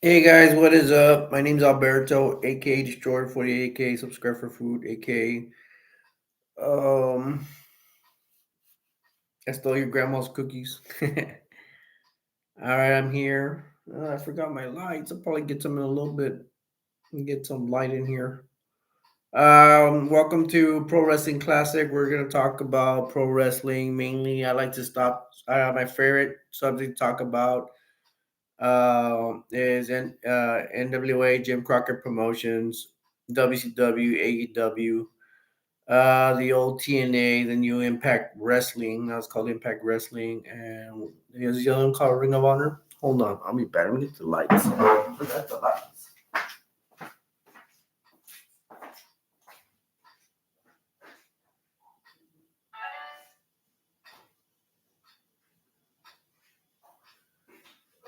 Hey guys, what is up? My name's Alberto, aka Destroyer 48, aka Subscribe for Food, aka I stole your grandma's cookies. Alright, I'm here. I forgot my lights. I'll probably get some in a little bit and get some light in here. Welcome to Pro Wrestling Classic. We're gonna talk about pro wrestling mainly. I like to stop. My favorite subject to talk about NWA, Jim Crockett Promotions, WCW, AEW, the old TNA, the new Impact Wrestling. That was called Impact Wrestling, and there's the other one called Ring of Honor. Hold on, I'll be back. Let me get the lights. Forgot the lights.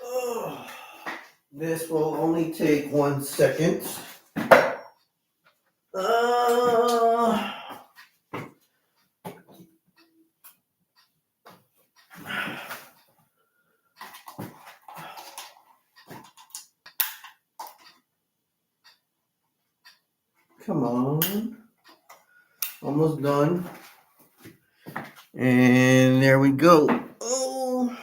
Oh, this will only take 1 second. Uh, Come on. Almost done. And there we go. Oh.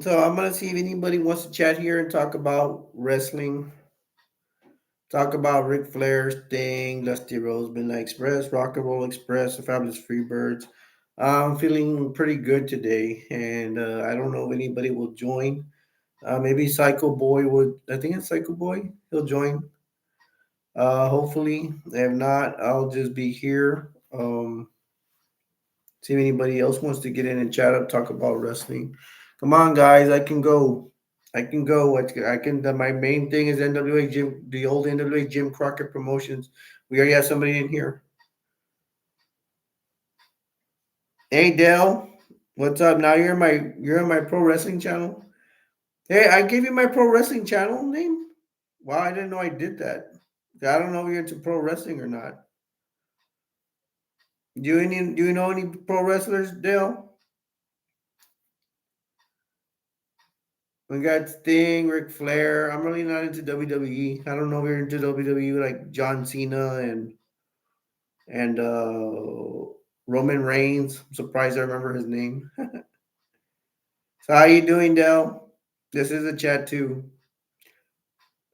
So I'm gonna see if anybody wants to chat here and talk about wrestling. Talk about Ric Flair, Sting, Dusty Rhodes, Midnight Express, Rock and Roll Express, the Fabulous Freebirds. I'm feeling pretty good today, and I don't know if anybody will join. Maybe Psycho Boy would. I think it's Psycho Boy. He'll join. Hopefully, if not, I'll just be here. See if anybody else wants to get in and chat up, talk about wrestling. Come on, guys, I can go. I can go. I can. My main thing is NWA Jim, the old NWA Jim Crockett Promotions. We already have somebody in here. Hey, Dale, what's up? Now you're on my pro wrestling channel. Hey, I gave you my pro wrestling channel name. Wow, I didn't know I did that. I don't know if you're into pro wrestling or not. Do you know any pro wrestlers, Dale? We got Sting, Ric Flair. I'm really not into WWE. I don't know if you're into WWE like John Cena and Roman Reigns. I'm surprised I remember his name. So how you doing, Dell? This is a chat too.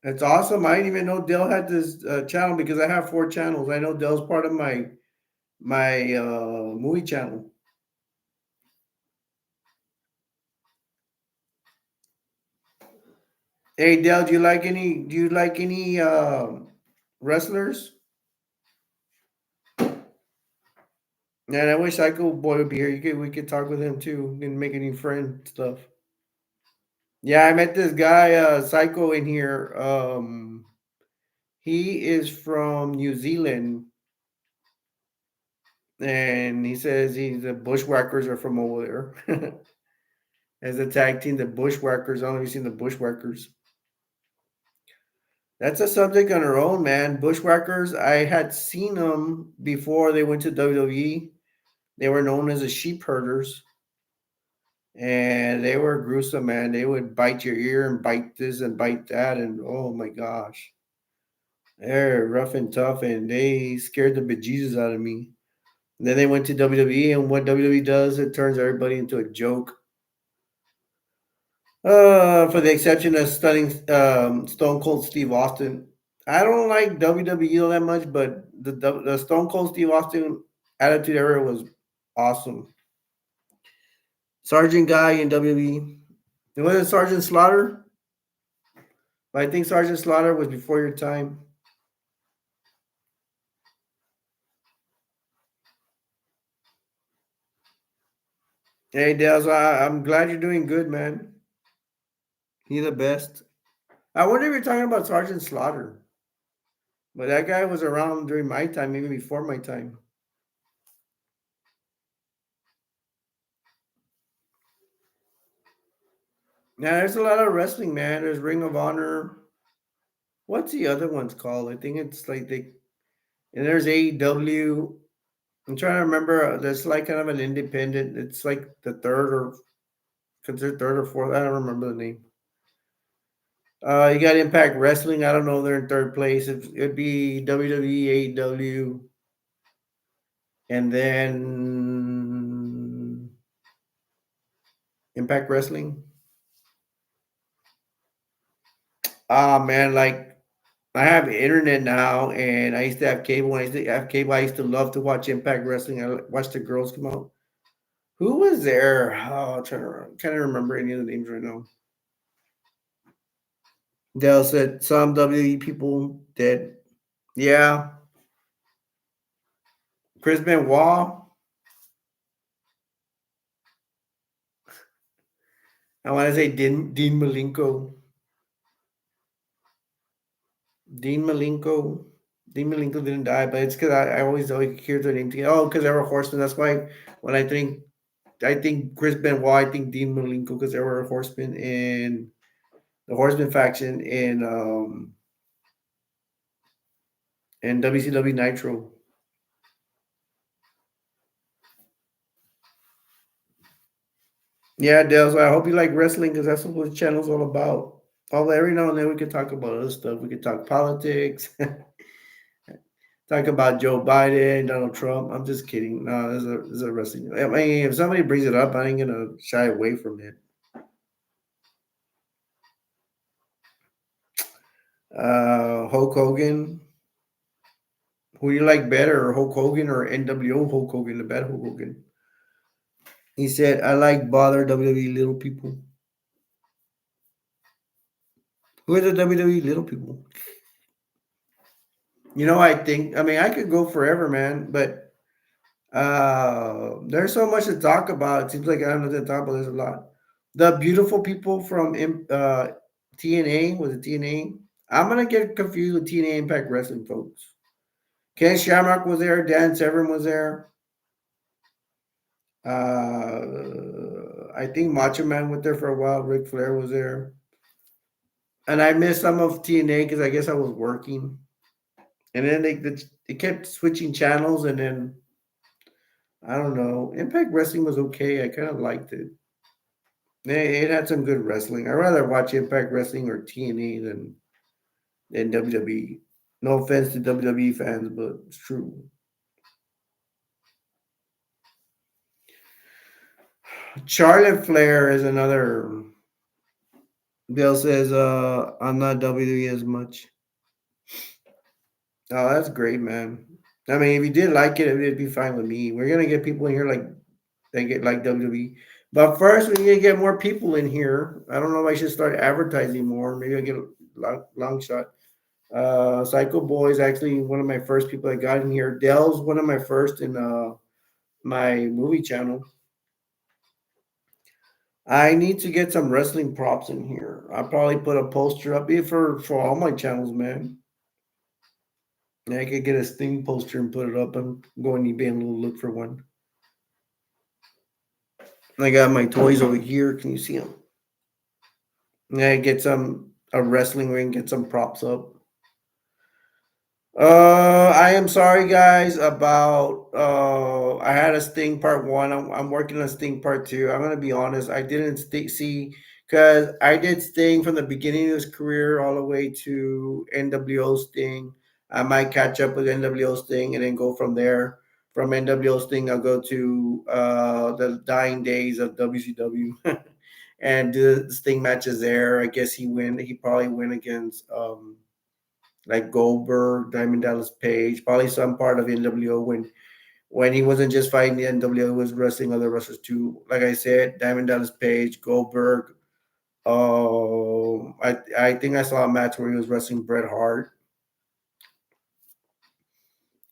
It's awesome. I didn't even know Dell had this channel because I have 4 channels. I know Dell's part of my movie channel. Hey Dell, do you like any wrestlers? Man, I wish Psycho Boy would be here. We could talk with him too and make any friend stuff. Yeah, I met this guy, Psycho, in here. He is from New Zealand, and he says the Bushwhackers are from over there. As a tag team, the Bushwhackers. I don't know if you've seen the Bushwhackers. That's a subject on our own, man. Bushwhackers. I had seen them before they went to WWE. They were known as the sheep herders, and they were gruesome, man. They would bite your ear and bite this and bite that, and oh my gosh. They're rough and tough, and they scared the bejesus out of me. And then they went to WWE, and what WWE does, it turns everybody into a joke. For the exception of stunning Stone Cold Steve Austin. I don't like WWE all that much, but the Stone Cold Steve Austin Attitude Era was awesome. Sergeant Guy in WWE. It wasn't Sergeant Slaughter, but I think Sergeant Slaughter was before your time. Hey, Dales, I'm glad you're doing good, man. You're the best. I wonder if you're talking about Sergeant Slaughter, but that guy was around during my time, maybe before my time. Now, there's a lot of wrestling, man. There's Ring of Honor. What's the other one's called? I think it's like and there's AEW. I'm trying to remember. There's like kind of an independent. It's like the third or considered third or fourth. I don't remember the name. You got Impact Wrestling. I don't know. They're in third place. It'd be WWE, AEW, and then Impact Wrestling. Ah, man, like I have internet now, and I used to have cable. When I used to have cable, I used to love to watch Impact Wrestling. I watched the girls come out. Who was there? Oh, I'm trying to kind of remember any of the names right now. Dale said some WWE people dead. Yeah, Chris Benoit. I want to say Dean Malenko. Dean Malenko. Dean Malenko didn't die, but it's because I always like hear their name. Oh, because they were horsemen. That's why when I think Chris Benoit, I think Dean Malenko because they were horsemen in the horseman faction in WCW Nitro. Yeah, Dale. So I hope you like wrestling because that's what the channel's all about. Although every now and then we could talk about other stuff. We could talk politics, talk about Joe Biden, Donald Trump. I'm just kidding. No, this is a wrestling. I mean, if somebody brings it up, I ain't gonna shy away from it. Hulk Hogan. Who do you like better, Hulk Hogan or NWO Hulk Hogan, the bad Hulk Hogan? He said, "I like bother WWE little people." Who are the WWE little people? I mean, I could go forever, man, but there's so much to talk about. It seems like I don't know what to talk about. There's a lot. The beautiful people from TNA, was it TNA? I'm gonna get confused with TNA Impact Wrestling, folks. Ken Shamrock was there. Dan Severn was there. I think Macho Man was there for a while. Ric Flair was there, and I missed some of TNA because I guess I was working. And then they kept switching channels, and then I don't know. Impact Wrestling was okay. I kind of liked it. It had some good wrestling. I'd rather watch Impact Wrestling or TNA than WWE. No offense to WWE fans, but it's true. Charlotte Flair is another. Bill says, I'm not WWE as much. Oh, that's great, man. I mean, if you did like it, it'd be fine with me. We're gonna get people in here like they get like WWE. But first, we need to get more people in here. I don't know if I should start advertising more. Maybe I'll get a long shot. Psycho Boy is actually one of my first people that got in here. Dell's one of my first in my movie channel. I need to get some wrestling props in here. I'll probably put a poster up here for all my channels, man. Yeah, I could get a Sting poster and put it up. I'm going to eBay and look for one. I got my toys over here. Can you see them? Yeah, get some a wrestling ring, get some props up. I am sorry, guys, about I had a Sting part one. I'm working on Sting part two. I'm gonna be honest. I didn't see because I did Sting from the beginning of his career all the way to NWO Sting. I might catch up with NWO Sting and then go from there. From NWO Sting, I'll go to the dying days of WCW and do the Sting matches there. I guess he win. He probably win against like Goldberg, Diamond Dallas Page, probably some part of NWO when he wasn't just fighting the NWO, he was wrestling other wrestlers too. Like I said, Diamond Dallas Page, Goldberg. I think I saw a match where he was wrestling Bret Hart.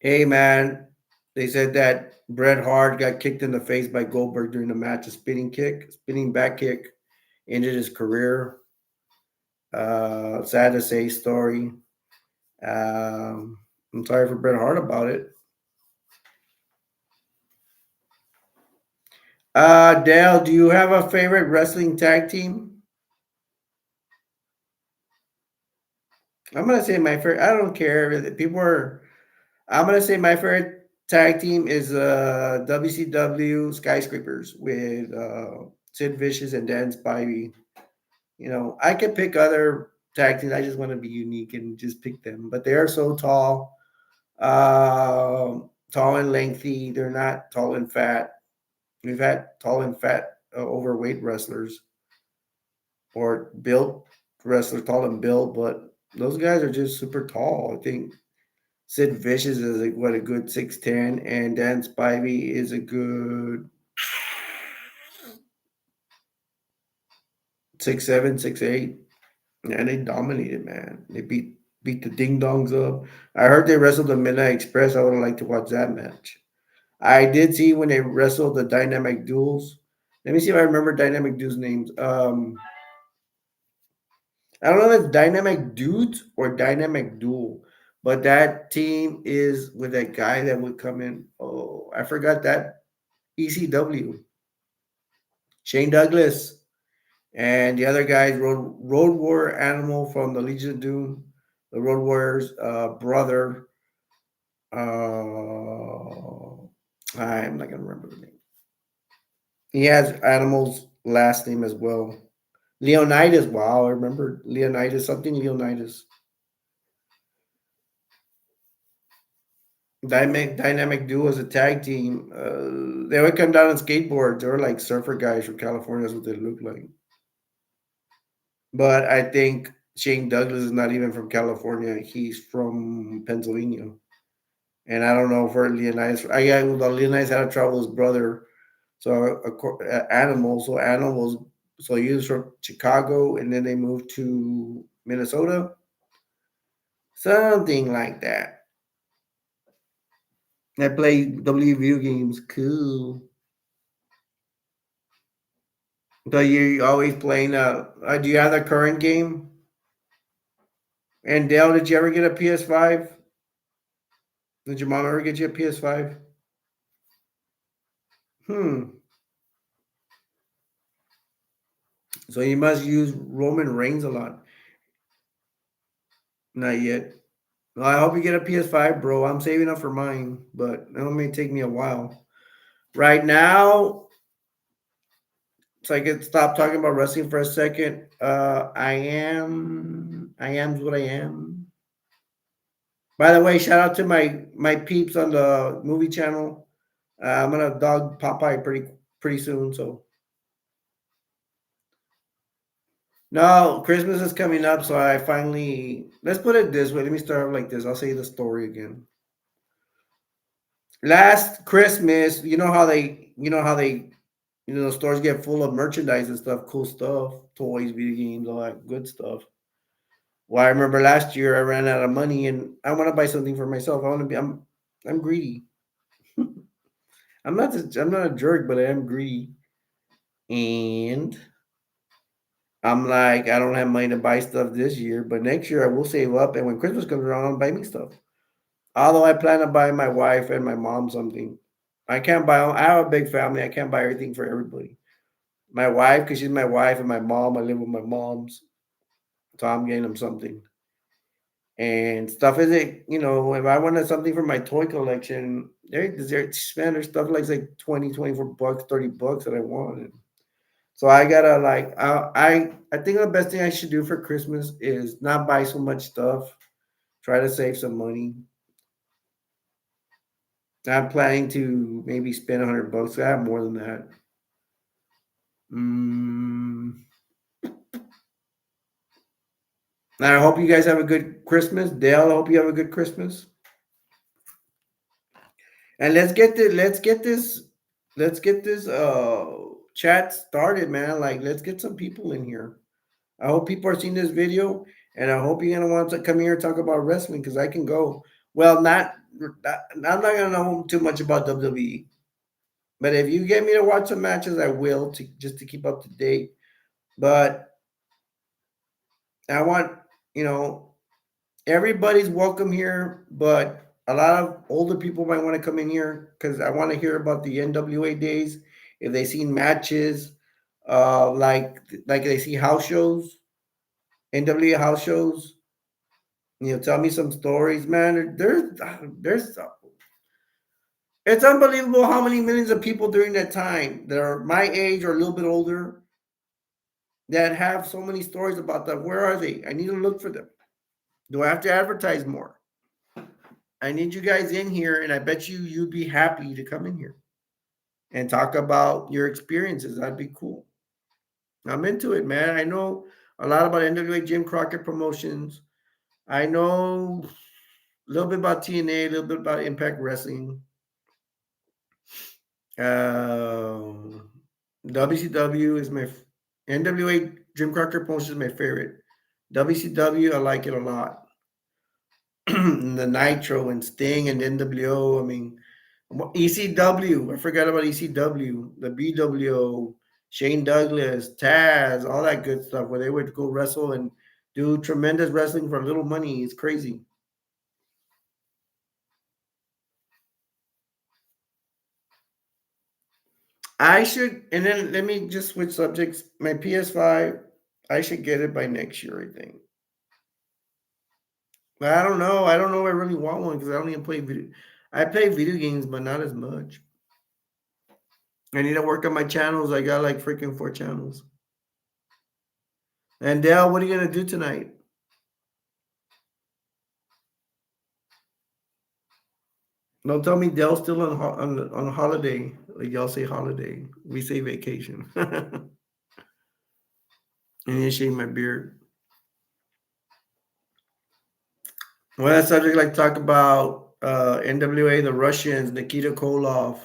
Hey man, they said that Bret Hart got kicked in the face by Goldberg during the match, a spinning back kick, ended his career. Sad to say story. Um, I'm sorry for Bret Hart about it. Dale, do you have a favorite wrestling tag team? I'm gonna say my favorite. I don't care. People are. I'm gonna say my favorite. tag team is WCW Skyscrapers with Sid Vicious and Dan Spivey. You know, I could pick other tag teams. I just want to be unique and just pick them. But they are so tall, tall and lengthy. They're not tall and fat. We've had tall and fat, overweight wrestlers or built wrestlers, tall and built, but those guys are just super tall. I think Sid Vicious is a good 6'10", and Dan Spivey is a good 6'7", 6'8". And they dominated, man. They beat the Ding Dongs up. I heard they wrestled the Midnight Express. I would have liked to watch that match. I did see when they wrestled the Dynamic Duels. Let me see if I remember Dynamic Duels names. I don't know if it's Dynamic Dudes or Dynamic Duel, but that team is with that guy that would come in. Oh, I forgot that. ECW, Shane Douglas, and the other guys, Road Warrior Animal from the Legion of Doom, the Road Warriors brother. I'm not gonna remember the name. He has Animal's last name as well. Leonidas. Wow, I remember Leonidas. Something Leonidas. Dynamic Duo as a tag team. They would come down on skateboards. They were like surfer guys from California. That's what they look like. But I think Shane Douglas is not even from California. He's from Pennsylvania. And I don't know for Leonidas. Well, Leonidas had to travel with his brother. So Animal. So Animals. So he was from Chicago, and then they moved to Minnesota. Something like that. I play W video games. Cool. So you always playing? Do you have the current game? And Dale, did you ever get a PS5? Did your mom ever get you a PS5? Hmm. So you must use Roman Reigns a lot. Not yet. Well, I hope you get a PS5, bro. I'm saving up for mine, but it may take me a while. Right now, so I can stop talking about wrestling for a second. I am what I am. By the way, shout out to my peeps on the movie channel. I'm gonna dog Popeye pretty soon. So no, Christmas is coming up, so I finally let's put it this way. Let me start like this. I'll say the story again. Last Christmas, the stores get full of merchandise and stuff, cool stuff, toys, video games, all that good stuff. Well, I remember last year I ran out of money and I want to buy something for myself. I'm greedy. I'm not a jerk, but I am greedy. And I'm like, I don't have money to buy stuff this year, but next year I will save up. And when Christmas comes around, I'll buy me stuff. Although I plan to buy my wife and my mom something. I can't buy, I have a big family. I can't buy everything for everybody. My wife, because she's my wife, and my mom, I live with my moms. So I'm getting them something. And stuff is it, if I wanted something for my toy collection, they're spend their stuff like 20, 24 bucks, 30 bucks that I want. So I gotta like I think the best thing I should do for Christmas is not buy so much stuff. Try to save some money. I'm planning to maybe spend 100 bucks. I have more than that. Mm, and I hope you guys have a good Christmas. Dale, I hope you have a good Christmas. And let's get this chat started, man. Like let's get some people in here. I hope people are seeing this video, and I hope you're gonna want to come here and talk about wrestling because I can go. Well, I'm not gonna know too much about WWE, but if you get me to watch some matches, I will to just to keep up to date. But I want you know everybody's welcome here, but a lot of older people might want to come in here because I want to hear about the NWA days. If they seen matches, like they see house shows, NWA house shows. Tell me some stories, man. There's It's unbelievable how many millions of people during that time that are my age or a little bit older that have so many stories about that. Where are they? I need to look for them. Do I have to advertise more? I need you guys in here, and I bet you'd be happy to come in here and talk about your experiences. That'd be cool. I'm into it, man. I know a lot about NWA Jim Crockett Promotions. I know a little bit about TNA, a little bit about Impact Wrestling. Um, WCW is my NWA Jim Crockett Promotions is my favorite. WCW, I like it a lot. The Nitro and Sting and NWO. I mean, ECW. I forgot about ECW. The BWO, Shane Douglas, Taz, all that good stuff where they would go wrestle and do tremendous wrestling for little money. It's crazy. I should, and then let me just switch subjects. My PS5, I should get it by next year, I think. But I don't know. I don't know if I really want one because I don't even play video. I play video games, but not as much. I need to work on my channels. I got like freaking 4 channels. And Dale, what are you gonna do tonight? Don't tell me Dell's still on holiday. Like y'all say holiday. We say vacation. And then shave my beard. Well, that subject like talk about NWA, the Russians, Nikita Koloff,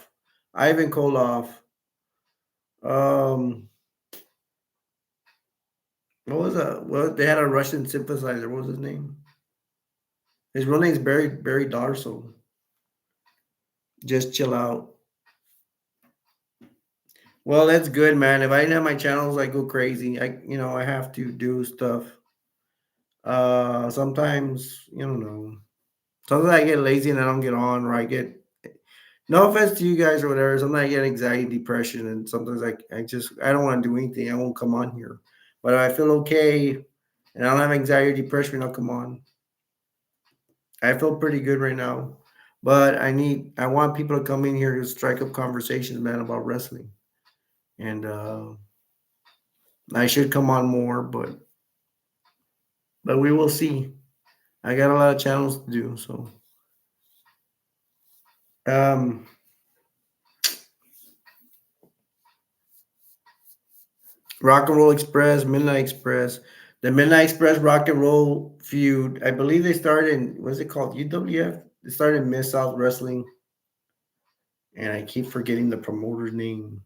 Ivan Koloff. Um, what was that? Well, they had a Russian sympathizer. What was his name? His real name's Barry Darso. Just chill out. Well, that's good, man. If I didn't have my channels, I go crazy. I have to do stuff. Sometimes, sometimes I get lazy and I don't get on, or I get no offense to you guys or whatever. Sometimes I get anxiety, depression, and sometimes I don't want to do anything. I won't come on here. But if I feel okay and I don't have anxiety, depression, I'll come on. I feel pretty good right now. But I want people to come in here to strike up conversations, man, about wrestling. And I should come on more, but we will see. I got a lot of channels to do, so um Rock and Roll Express, Midnight Express, the Midnight Express Rock and Roll feud. I believe they started in what's it called? UWF. They started in Mid South Wrestling, and I keep forgetting the promoter's name.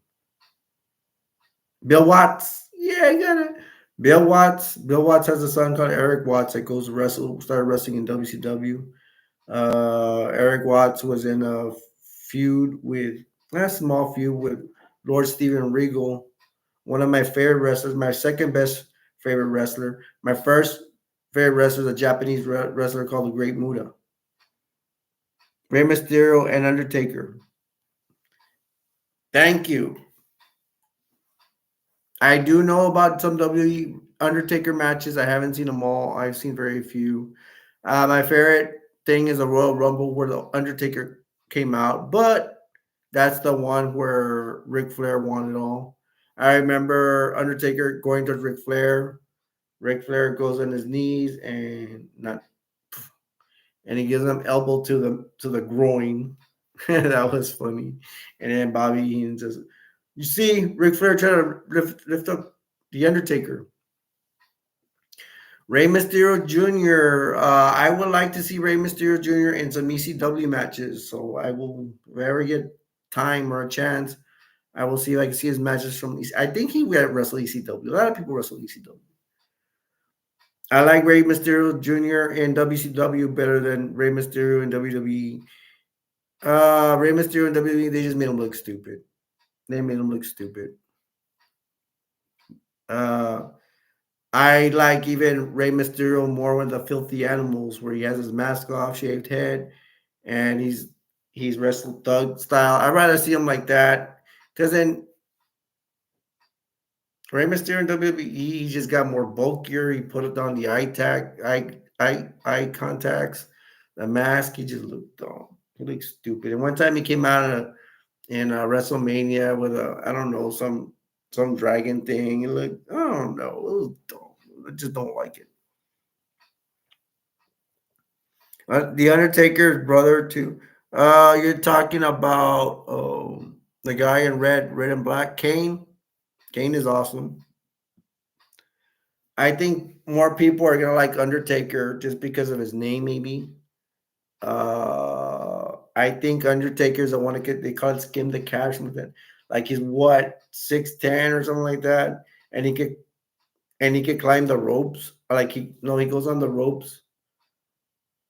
Bill Watts. Yeah, I got it. Bill Watts. Bill Watts has a son called Eric Watts that goes to wrestle. Started wrestling in WCW. Eric Watts was in a small feud with Lord Steven Regal, one of my favorite wrestlers, my second best favorite wrestler. My first favorite wrestler is a Japanese wrestler called the Great Muta. Rey Mysterio and Undertaker. Thank you. I do know about some WWE Undertaker matches. I haven't seen them all. I've seen very few. My favorite thing is a Royal Rumble where the Undertaker came out, but that's the one where Ric Flair won it all. I remember Undertaker going towards Ric Flair. Ric Flair goes on his knees and he gives him elbow to the groin. That was funny. And then Bobby Heenan says, "You see, Ric Flair trying to lift up the Undertaker." Rey Mysterio Jr. I would like to see Rey Mysterio Jr. in some ECW matches. So I will, if I ever get time or a chance, I will see if I can see his matches from. I think he would wrestle ECW. A lot of people wrestle ECW. I like Rey Mysterio Jr. in WCW better than Rey Mysterio in WWE. Rey Mysterio in WWE, they just made him look stupid. They made him look stupid. Uh, I like even Rey Mysterio more with the filthy animals, where he has his mask off, shaved head, and he's wrestled thug style. I'd rather see him like that because then Rey Mysterio in WWE, he just got more bulkier. He put it on the eye contacts, the mask. He just looked dumb. He looks stupid. And one time he came out in WrestleMania with a I don't know some dragon thing. It looked I don't know. It was dumb. I just don't like it. The Undertaker's brother too. You're talking about the guy in red and black, Kane. Kane is awesome. I think more people are gonna like Undertaker just because of his name, maybe. I think Undertaker's the one that they call it skim the cash with it. Like he's what 6'10" or something like that, and he could climb the ropes. Like he no, he goes on the ropes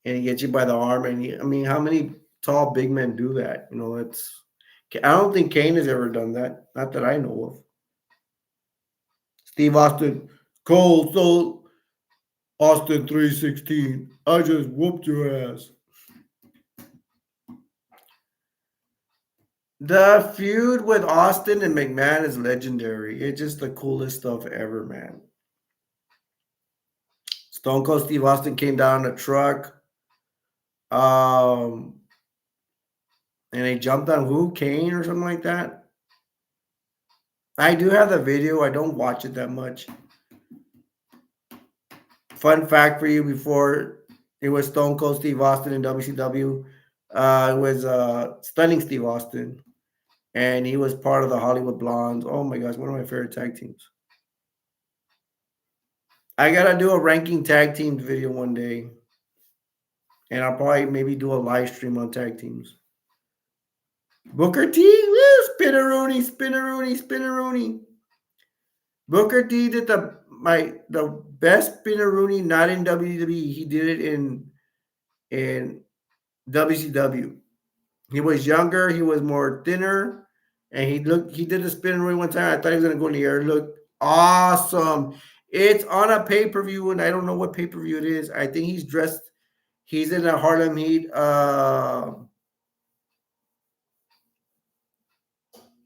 and he gets you by the arm. And I mean, how many tall big men do that? You know, it's I don't think Kane has ever done that. Not that I know of. Steve Austin, Cold Soul Austin 316. I just whooped your ass. The feud with Austin and McMahon is legendary. It's just the coolest stuff ever, man. Stone Cold Steve Austin came down in a truck. Um, and they jumped on who? Kane or something like that. I do have the video. I don't watch it that much. Fun fact for you before it was Stone Cold Steve Austin in WCW. It was Stunning Steve Austin. And he was part of the Hollywood Blondes. Oh my gosh, one of my favorite tag teams. I gotta do a ranking tag teams video one day. And I'll probably maybe do a live stream on tag teams. Booker T, woo, spinneroonie, spinneroonie, spinneroonie. Booker T did the best spinneroonie not in WWE. He did it in WCW. He was younger, he was more thinner, and he did the spinneroonie one time. I thought he was gonna go in the air. It looked awesome. It's on a pay-per-view, and I don't know what pay-per-view it is. I think he's dressed, he's in a Harlem Heat I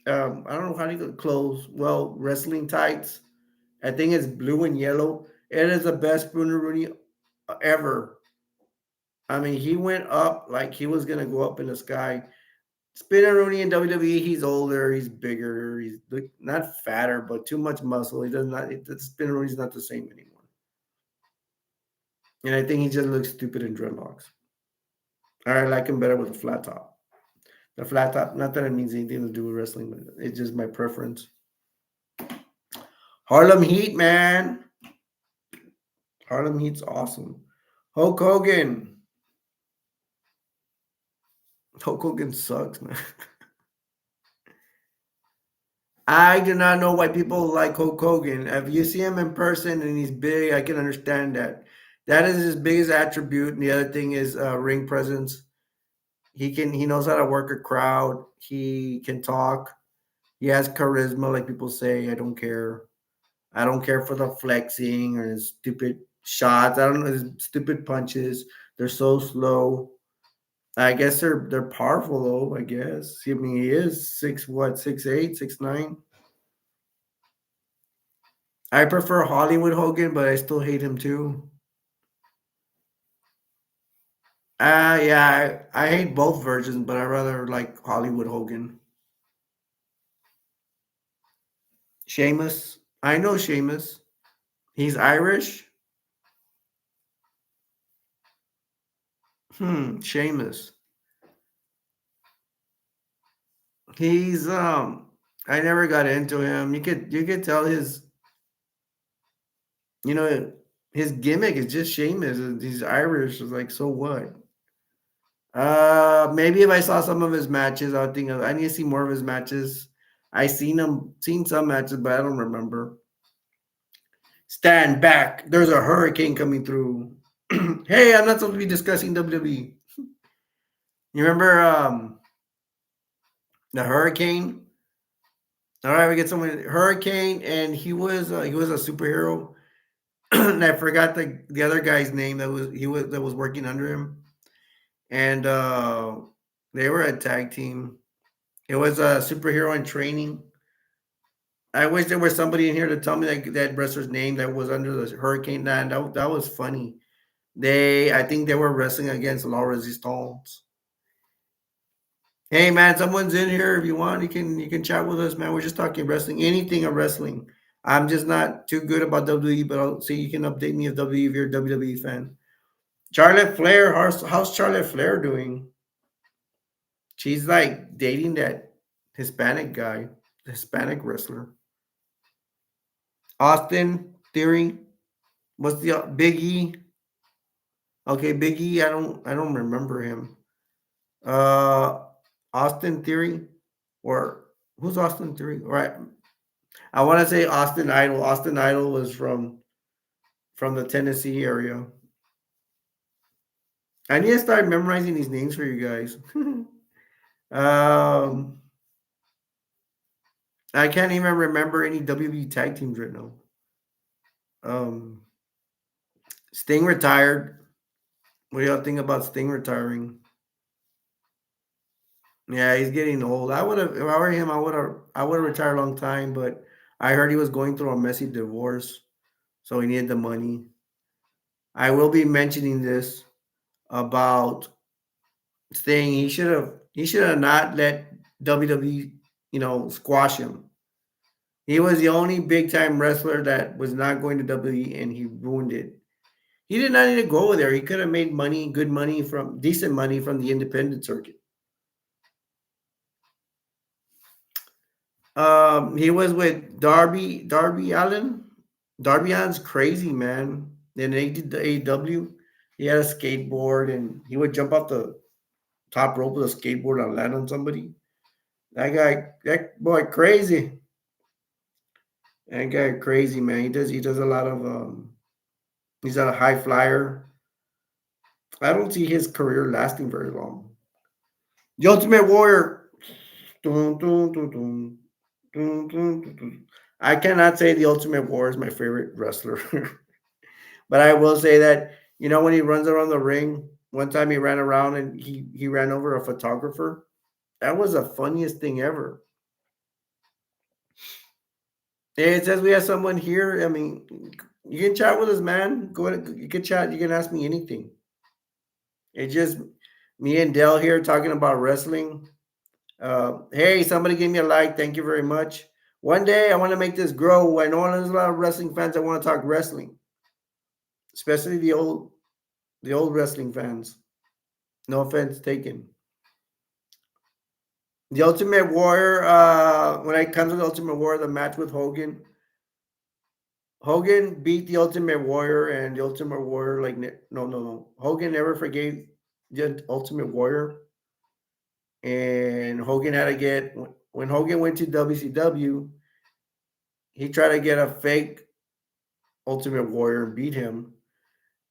don't know how to get clothes. Well, wrestling tights. I think it's blue and yellow. It is the best Bruno Rooney ever. I mean, he went up like he was gonna go up in the sky. Spinner Rooney in WWE, he's older, he's bigger, he's not fatter, but too much muscle. He does not. Spinner Rooney's not the same anymore, and I think he just looks stupid in dreadlocks. I like him better with a flat top. The flat top, not that it means anything to do with wrestling, but it's just my preference. Harlem Heat, man. Harlem Heat's awesome. Hulk Hogan. Hulk Hogan sucks, man. I do not know why people like Hulk Hogan. If you see him in person and he's big, I can understand that. That is his biggest attribute. And the other thing is ring presence. He knows how to work a crowd. He can talk. He has charisma, like people say. I don't care. I don't care for the flexing or his stupid shots. I don't know his stupid punches. They're so slow. I guess they're powerful though. I guess. I mean, he is 6'8", 6'9". I prefer Hollywood Hogan, but I still hate him too. Yeah, I hate both versions, but I rather like Hollywood Hogan. Sheamus, I know Sheamus. He's Irish. Sheamus. He's I never got into him. You could tell you know his gimmick is just Sheamus. He's Irish. It's like so what? Maybe if I saw some of his matches, I would think I need to see more of his matches. I seen some matches, but I don't remember. Stand back. There's a hurricane coming through. Hey, I'm not supposed to be discussing WWE. You remember the hurricane? All right, we get someone hurricane, and he was a superhero. And I forgot the other guy's name that was working under him, and they were a tag team. It was a superhero in training. I wish there was somebody in here to tell me that wrestler's name that was under the hurricane. That was funny. I think they were wrestling against La Resistance. Hey man, someone's in here. If you want, you can chat with us, man. We're just talking wrestling, anything of wrestling. I'm just not too good about WWE, but I'll see you can update me of WWE if you're a WWE fan. Charlotte Flair, how's Charlotte Flair doing? She's like dating that Hispanic guy, the Hispanic wrestler. Austin Theory. What's the Big E? Okay, Big E. I don't remember him. Uh, Austin Theory, or who's Austin Theory? Right. I want to say Austin Idol. Austin Idol was from the Tennessee area. I need to start memorizing these names for you guys. um, I can't even remember any WB tag teams right now. Um, Sting retired. What do y'all think about Sting retiring? Yeah, he's getting old. I would have, if I were him, I would have retired a long time. But I heard he was going through a messy divorce, so he needed the money. I will be mentioning this about Sting. He should have not let WWE, squash him. He was the only big time wrestler that was not going to WWE, and he ruined it. He did not need to go there. He could have made money, good money from decent money from the independent circuit. He was with Darby Allen. Darby Allen's crazy, man. Then they did the AEW. He had a skateboard and he would jump off the top rope with a skateboard and land on somebody. That boy, crazy. That guy, crazy man. He does a lot of. He's a high flyer. I don't see his career lasting very long. The Ultimate Warrior. Dun, dun, dun, dun, dun, dun, dun, dun. I cannot say the Ultimate Warrior is my favorite wrestler. But I will say that when he runs around the ring, one time he ran around and he ran over a photographer. That was the funniest thing ever. Hey, it says we have someone here. I mean, you can chat with us, man. Go ahead, you can chat. You can ask me anything. It's just me and Dell here talking about wrestling. Hey, somebody gave me a like. Thank you very much. One day I want to make this grow. I know there's a lot of wrestling fans that want to talk wrestling, especially the old wrestling fans. No offense taken. The Ultimate Warrior, when it comes to the Ultimate Warrior, the match with Hogan beat the Ultimate Warrior, and the Ultimate Warrior, like, no, no, no. Hogan never forgave the Ultimate Warrior, and Hogan had to get, when Hogan went to WCW, he tried to get a fake Ultimate Warrior and beat him,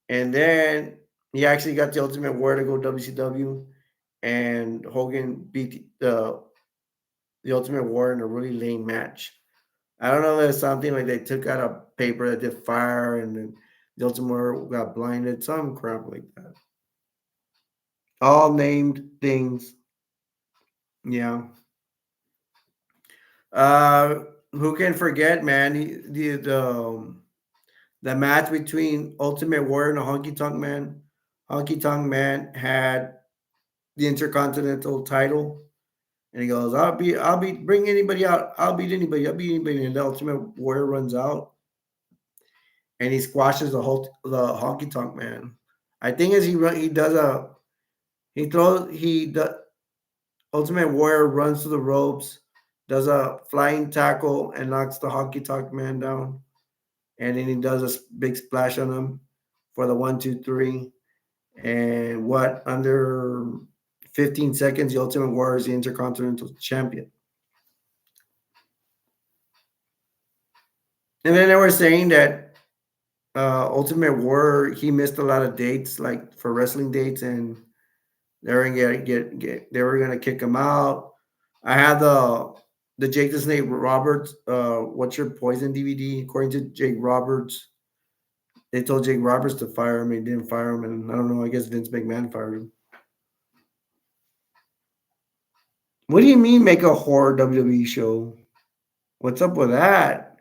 and then he actually got the Ultimate Warrior to go WCW, and Hogan beat the Ultimate Warrior in a really lame match. I don't know if it's something like they took out a paper that did fire and then the Ultimate got blinded, some crap like that. All named things. Yeah. Uh, who can forget, man? The match between Ultimate Warrior and the Honky Tonk Man. Honky Tonk Man had the Intercontinental title, and he goes, bring anybody out. I'll beat anybody." And the Ultimate Warrior runs out and he squashes the Honky Tonk Man. I think as he does a he throws he the Ultimate Warrior runs to the ropes, does a flying tackle and knocks the Honky Tonk Man down, and then he does a big splash on him for the 1, 2, 3. And what under 15 seconds, the Ultimate Warrior is the Intercontinental Champion. And then they were saying that Ultimate Warrior he missed a lot of dates, like for wrestling dates, and they were gonna they were gonna kick him out. I had the Jake the Snake Roberts, What's Your Poison DVD. According to Jake Roberts, they told Jake Roberts to fire him. He didn't fire him, and I don't know. I guess Vince McMahon fired him. What do you mean make a horror WWE show? What's up with that?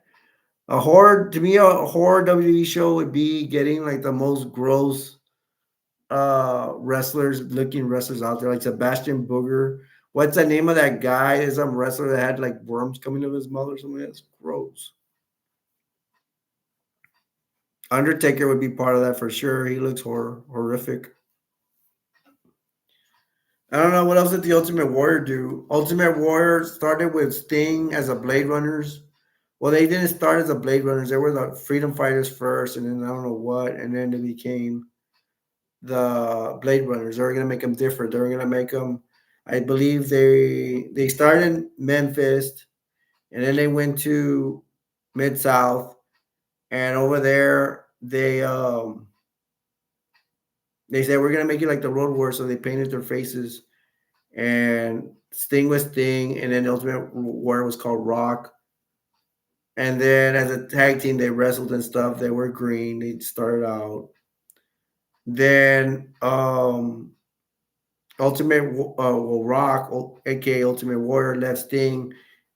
A horror to me, a horror WWE show would be getting like the most gross looking wrestlers out there, like Sebastian Booger. What's the name of that guy? Is some wrestler that had like worms coming out of his mouth or something? That's gross. Undertaker would be part of that for sure. He looks horrific. I don't know what else did the Ultimate Warrior do. Ultimate Warrior started with Sting as a Blade Runners. Well, they didn't start as a Blade Runners. They were the Freedom Fighters first, and then I don't know what, and then they became the Blade Runners. They were gonna make them different. They were gonna make them. I believe they started in Memphis, and then they went to Mid South, and over there they said we're gonna make it like the Road Warriors, so they painted their faces, and Sting was Sting, and then the Ultimate Warrior was called Rock. And then as a tag team, they wrestled and stuff. They were green. They started out. Then Rock, aka Ultimate Warrior, left Sting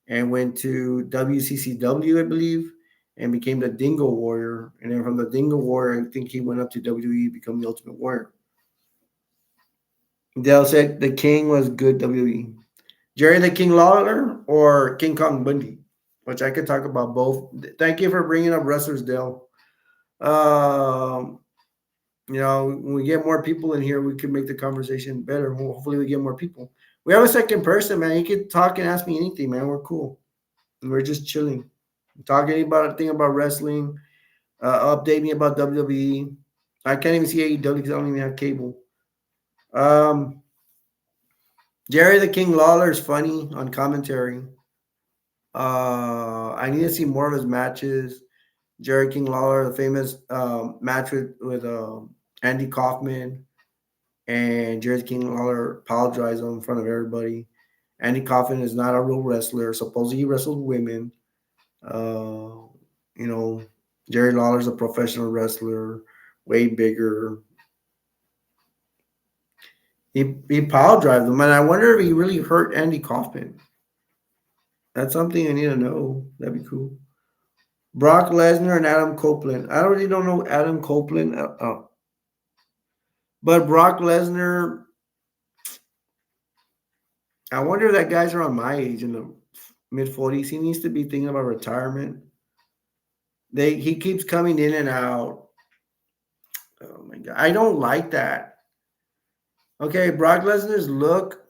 and went to WCCW, I believe, and became the Dingo Warrior. And then from the Dingo Warrior, I think he went up to WWE, become the Ultimate Warrior. Dale said the King was good WWE. Jerry the King Lawler or King Kong Bundy, which I could talk about both. Thank you for bringing up wrestlers, Dale. Um, when we get more people in here, we can make the conversation better. Hopefully, we get more people. We have a second person, man. You can talk and ask me anything, man. We're cool. And we're just chilling. Talk anything about wrestling. Update me about WWE. I can't even see AEW because I don't even have cable. Um, Jerry the King Lawler is funny on commentary. I need to see more of his matches. Jerry King Lawler, the famous match with Andy Kaufman, and Jerry King Lawler apologized in front of everybody. Andy Kaufman is not a real wrestler. Supposedly he wrestled women. Uh, you know, Jerry Lawler's a professional wrestler, way bigger. He pile drived him, and I wonder if he really hurt Andy Kaufman. That's something I need to know. That'd be cool. Brock Lesnar and Adam Copeland. I really don't know Adam Copeland, but Brock Lesnar. I wonder if that guy's around my age in the mid 40s. He needs to be thinking about retirement. He keeps coming in and out. Oh my god, I don't like that. Okay, Brock Lesnar's look.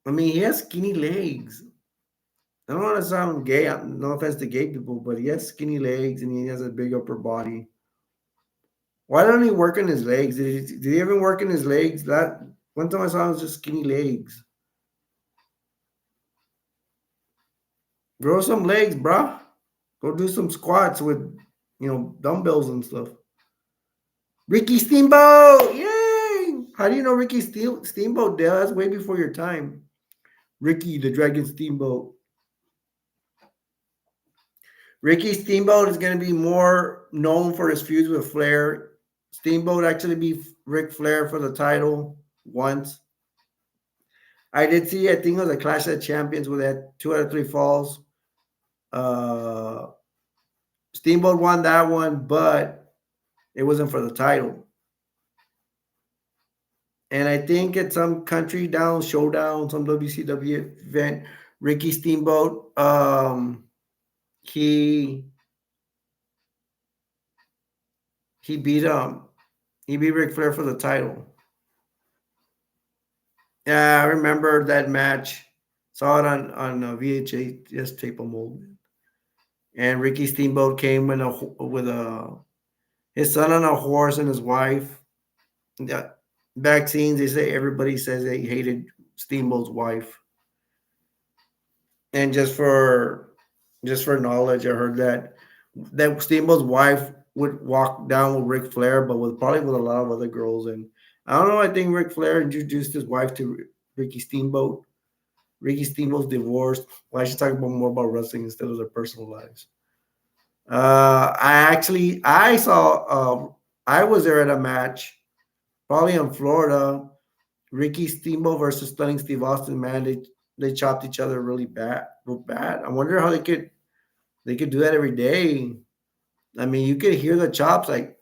I mean, he has skinny legs. I don't want to sound gay. No offense to gay people, but he has skinny legs and he has a big upper body. Why don't he work on his legs? Did he even work on his legs? That one time I saw him was just skinny legs. Grow some legs, bruh. Go do some squats with, dumbbells and stuff. Ricky Steamboat, yay! How do you know Ricky Steamboat, Dale? That's way before your time. Ricky the Dragon Steamboat. Ricky Steamboat is going to be more known for his feuds with Flair. Steamboat actually beat Ric Flair for the title once. I did see, I think it was a Clash of Champions with that 2 out of 3 falls. Steamboat won that one, but it wasn't for the title. And I think at some country down showdown, some WCW event, Ricky Steamboat, he beat Ric Flair for the title. Yeah, I remember that match. Saw it on a VHS tape of mold. And Ricky Steamboat came with his son on a horse and his wife. Yeah, back scenes, they say everybody says they hated Steamboat's wife. And just for knowledge, I heard that Steamboat's wife would walk down with Ric Flair, but probably with a lot of other girls. And I don't know. I think Ric Flair introduced his wife to Ricky Steamboat. Ricky Steamboat's divorced. Well, I should talk more about wrestling instead of their personal lives. I saw. I was there at a match, probably in Florida. Ricky Steamboat versus Stunning Steve Austin. Man, they chopped each other really bad, real bad. I wonder how they could do that every day. I mean, you could hear the chops like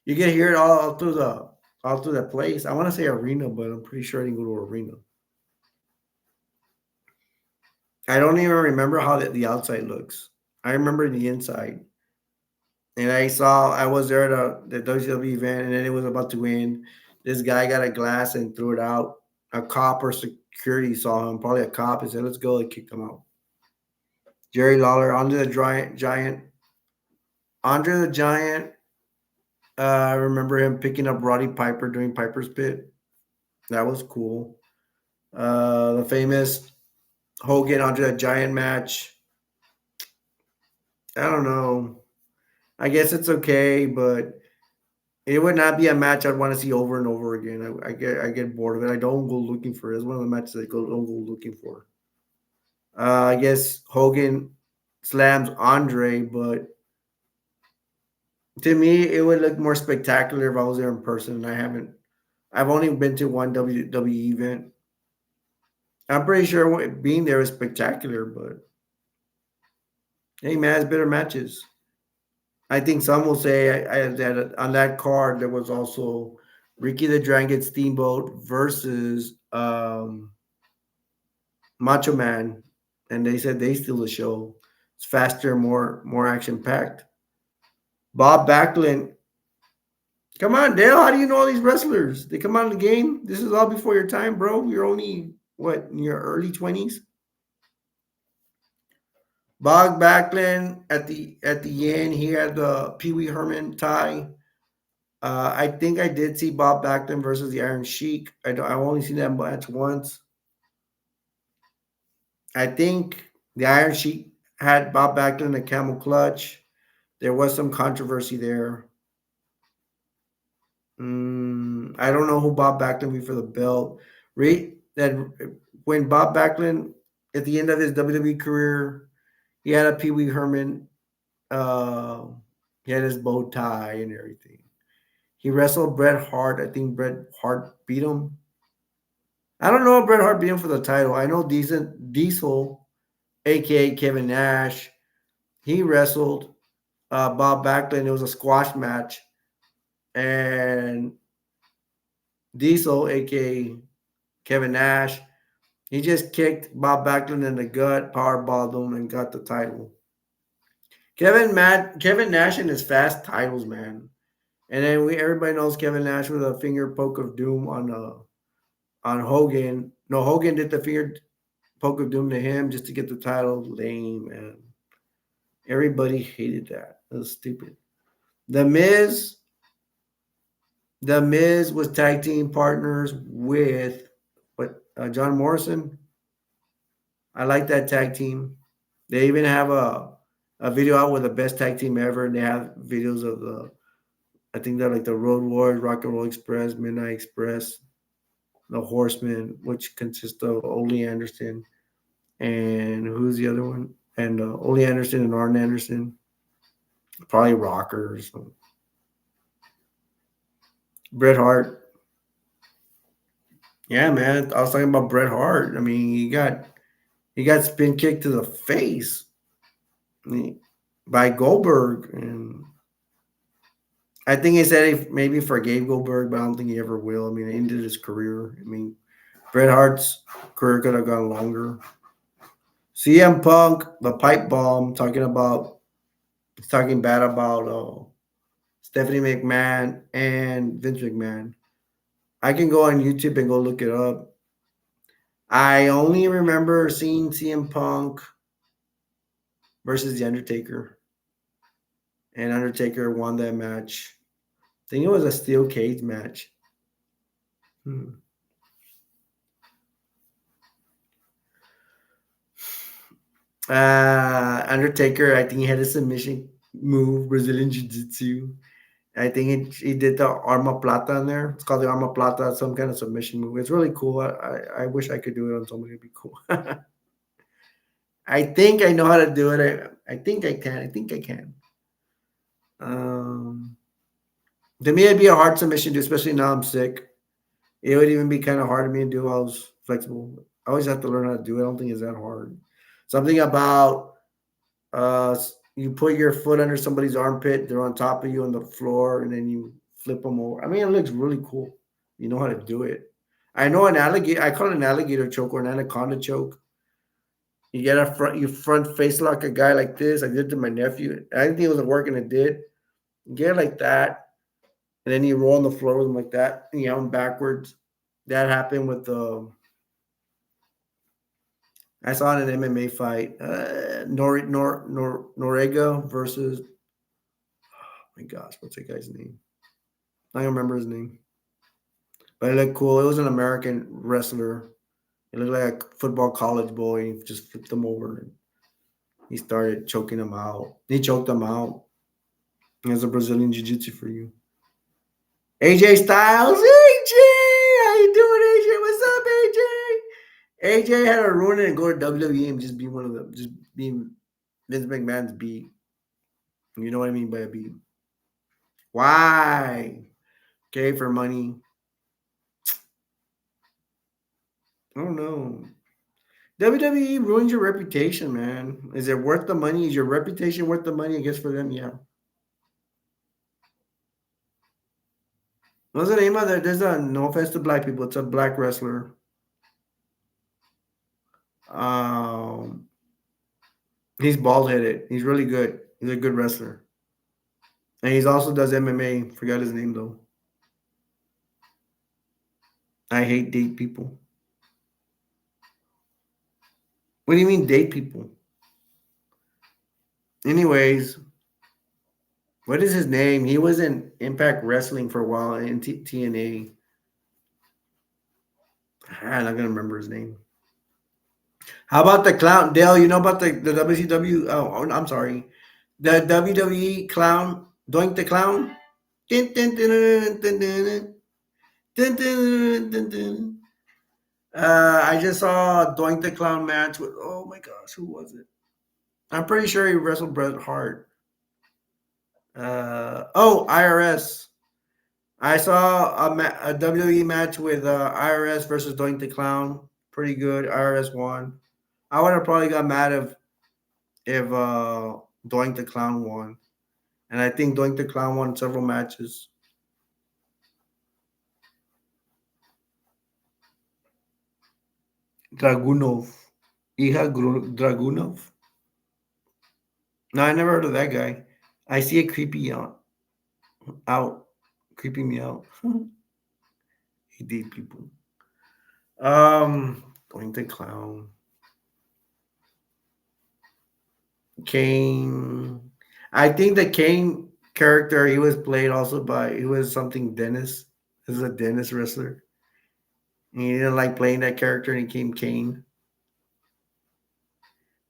you can hear it all all through that place. I want to say arena, but I'm pretty sure I didn't go to arena. I don't even remember how the outside looks. I remember the inside. And I was there at the WCW event, and then it was about to end. This guy got a glass and threw it out. A cop or security saw him, probably a cop, and said, "Let's go." And kicked him out. Jerry Lawler, Andre the Giant. I remember him picking up Roddy Piper during Piper's Pit. That was cool. The famous Hogan Andre the Giant match. I don't know. I guess it's okay, but it would not be a match I'd want to see over and over again. I get bored of it. I don't go looking for it. It's one of the matches I don't go looking for. I guess Hogan slams Andre, but to me, it would look more spectacular if I was there in person. And I haven't. I've only been to one WWE event. I'm pretty sure being there is spectacular, but hey, man, it's better matches. I think some will say that on that card there was also Ricky the Dragon Steamboat versus Macho Man, and they said they steal the show. It's faster, more action packed. Bob Backlund, come on, Dale. How do you know all these wrestlers? They come out of the game. This is all before your time, bro. You're only what in your early 20s. Bob Backlund at the end, he had the Pee Wee Herman tie. I think I did see Bob Backlund versus the Iron Sheik. I've only seen that match once. I think the Iron Sheik had Bob Backlund in a camel clutch. There was some controversy there. I don't know who Bob Backlund be for the belt. That when Bob Backlund at the end of his WWE career, he had a Pee Wee Herman. Uh, he had his bow tie and everything. He wrestled Bret Hart. I think Bret Hart beat him. I don't know if Bret Hart beat him for the title. I know Diesel, aka Kevin Nash, he wrestled Bob Backlund. It was a squash match, and Diesel, aka Kevin Nash, he just kicked Bob Backlund in the gut, powerballed him, and got the title. Kevin Nash and his fast titles, man. And then everybody knows Kevin Nash with a finger poke of doom on Hogan. No, Hogan did the finger poke of doom to him just to get the title. Lame, man. Everybody hated that. That was stupid. The Miz, the Miz was tag team partners with John Morrison. I like that tag team. They even have a video out with the best tag team ever, and they have videos of I think they're like the Road Warriors, Rock and Roll Express, Midnight Express, the Horsemen, which consists of Ole Anderson and who's the other one? And Ole Anderson and Arn Anderson, probably Rockers. Bret Hart. Yeah, man. I was talking about Bret Hart. I mean, he got spin kicked to the face by Goldberg, and I think he said he maybe forgave Goldberg, but I don't think he ever will. I mean, it ended his career. I mean, Bret Hart's career could have gone longer. CM Punk, the pipe bomb, talking bad about Stephanie McMahon and Vince McMahon. I can go on YouTube and go look it up. I only remember seeing CM Punk versus The Undertaker, and Undertaker won that match. I think it was a steel cage match. Hmm. Undertaker, I think he had a submission move, Brazilian Jiu Jitsu. I think he did the Arma Plata in there. It's called the Arma Plata, some kind of submission move. It's really cool. I wish I could do it on somebody. It'd be cool. I think I know how to do it. I think I can. I think I can. Um, to me, it'd be a hard submission to, especially now I'm sick. It would even be kind of hard for me to do. I was flexible. I always have to learn how to do it. I don't think it's that hard. Something about you put your foot under somebody's armpit, they're on top of you on the floor, and then you flip them over. I mean, it looks really cool. You know how to do it. I know an alligator. I call it an alligator choke or an anaconda choke. You get you front face lock a guy like this. I did to my nephew. I didn't think it wasn't working. It did. You get it like that, and then you roll on the floor with him like that, and you have him backwards. That happened with the. I saw it in an MMA fight. Norega versus. Oh my gosh, what's that guy's name? I don't remember his name, but it looked cool. It was an American wrestler. It looked like a football college boy. He just flipped him over and he started choking him out. He choked him out. There's a Brazilian jiu-jitsu for you. AJ Styles. AJ! How you doing, AJ? What's up, AJ? AJ had to ruin it and go to WWE and just be one of them. Just being Vince McMahon's beat. You know what I mean by a beat. Why? Okay, for money. I don't know. WWE ruins your reputation, man. Is it worth the money? Is your reputation worth the money? I guess for them, yeah. What's the name of that? There's a no offense to black people. It's a black wrestler. Um, he's bald headed. He's really good. He's a good wrestler, and he's also does MMA. Forgot his name though. I hate date people. What do you mean date people? Anyways, what is his name? He was in Impact Wrestling for a while in TNA. I'm not gonna remember his name. How about the clown Dale? You know about the WCW? Oh, I'm sorry, the WWE clown Doink the Clown. Dun, dun, dun, dun, dun, dun, dun, dun, dun, dun. I just saw a Doink the Clown match with. Oh my gosh, who was it? I'm pretty sure he wrestled Bret Hart. IRS. I saw a WWE match with IRS versus Doink the Clown. Pretty good. IRS won. I would have probably got mad if Doink the Clown won. And I think Doink the Clown won several matches. Dragunov. Dragunov? No, I never heard of that guy. I see it creepy out. Creeping me out. He date people. Doink the Clown. Kane. I think the Kane character he was played also by he was something Dennis. This is a Dennis wrestler. And he didn't like playing that character and he came Kane.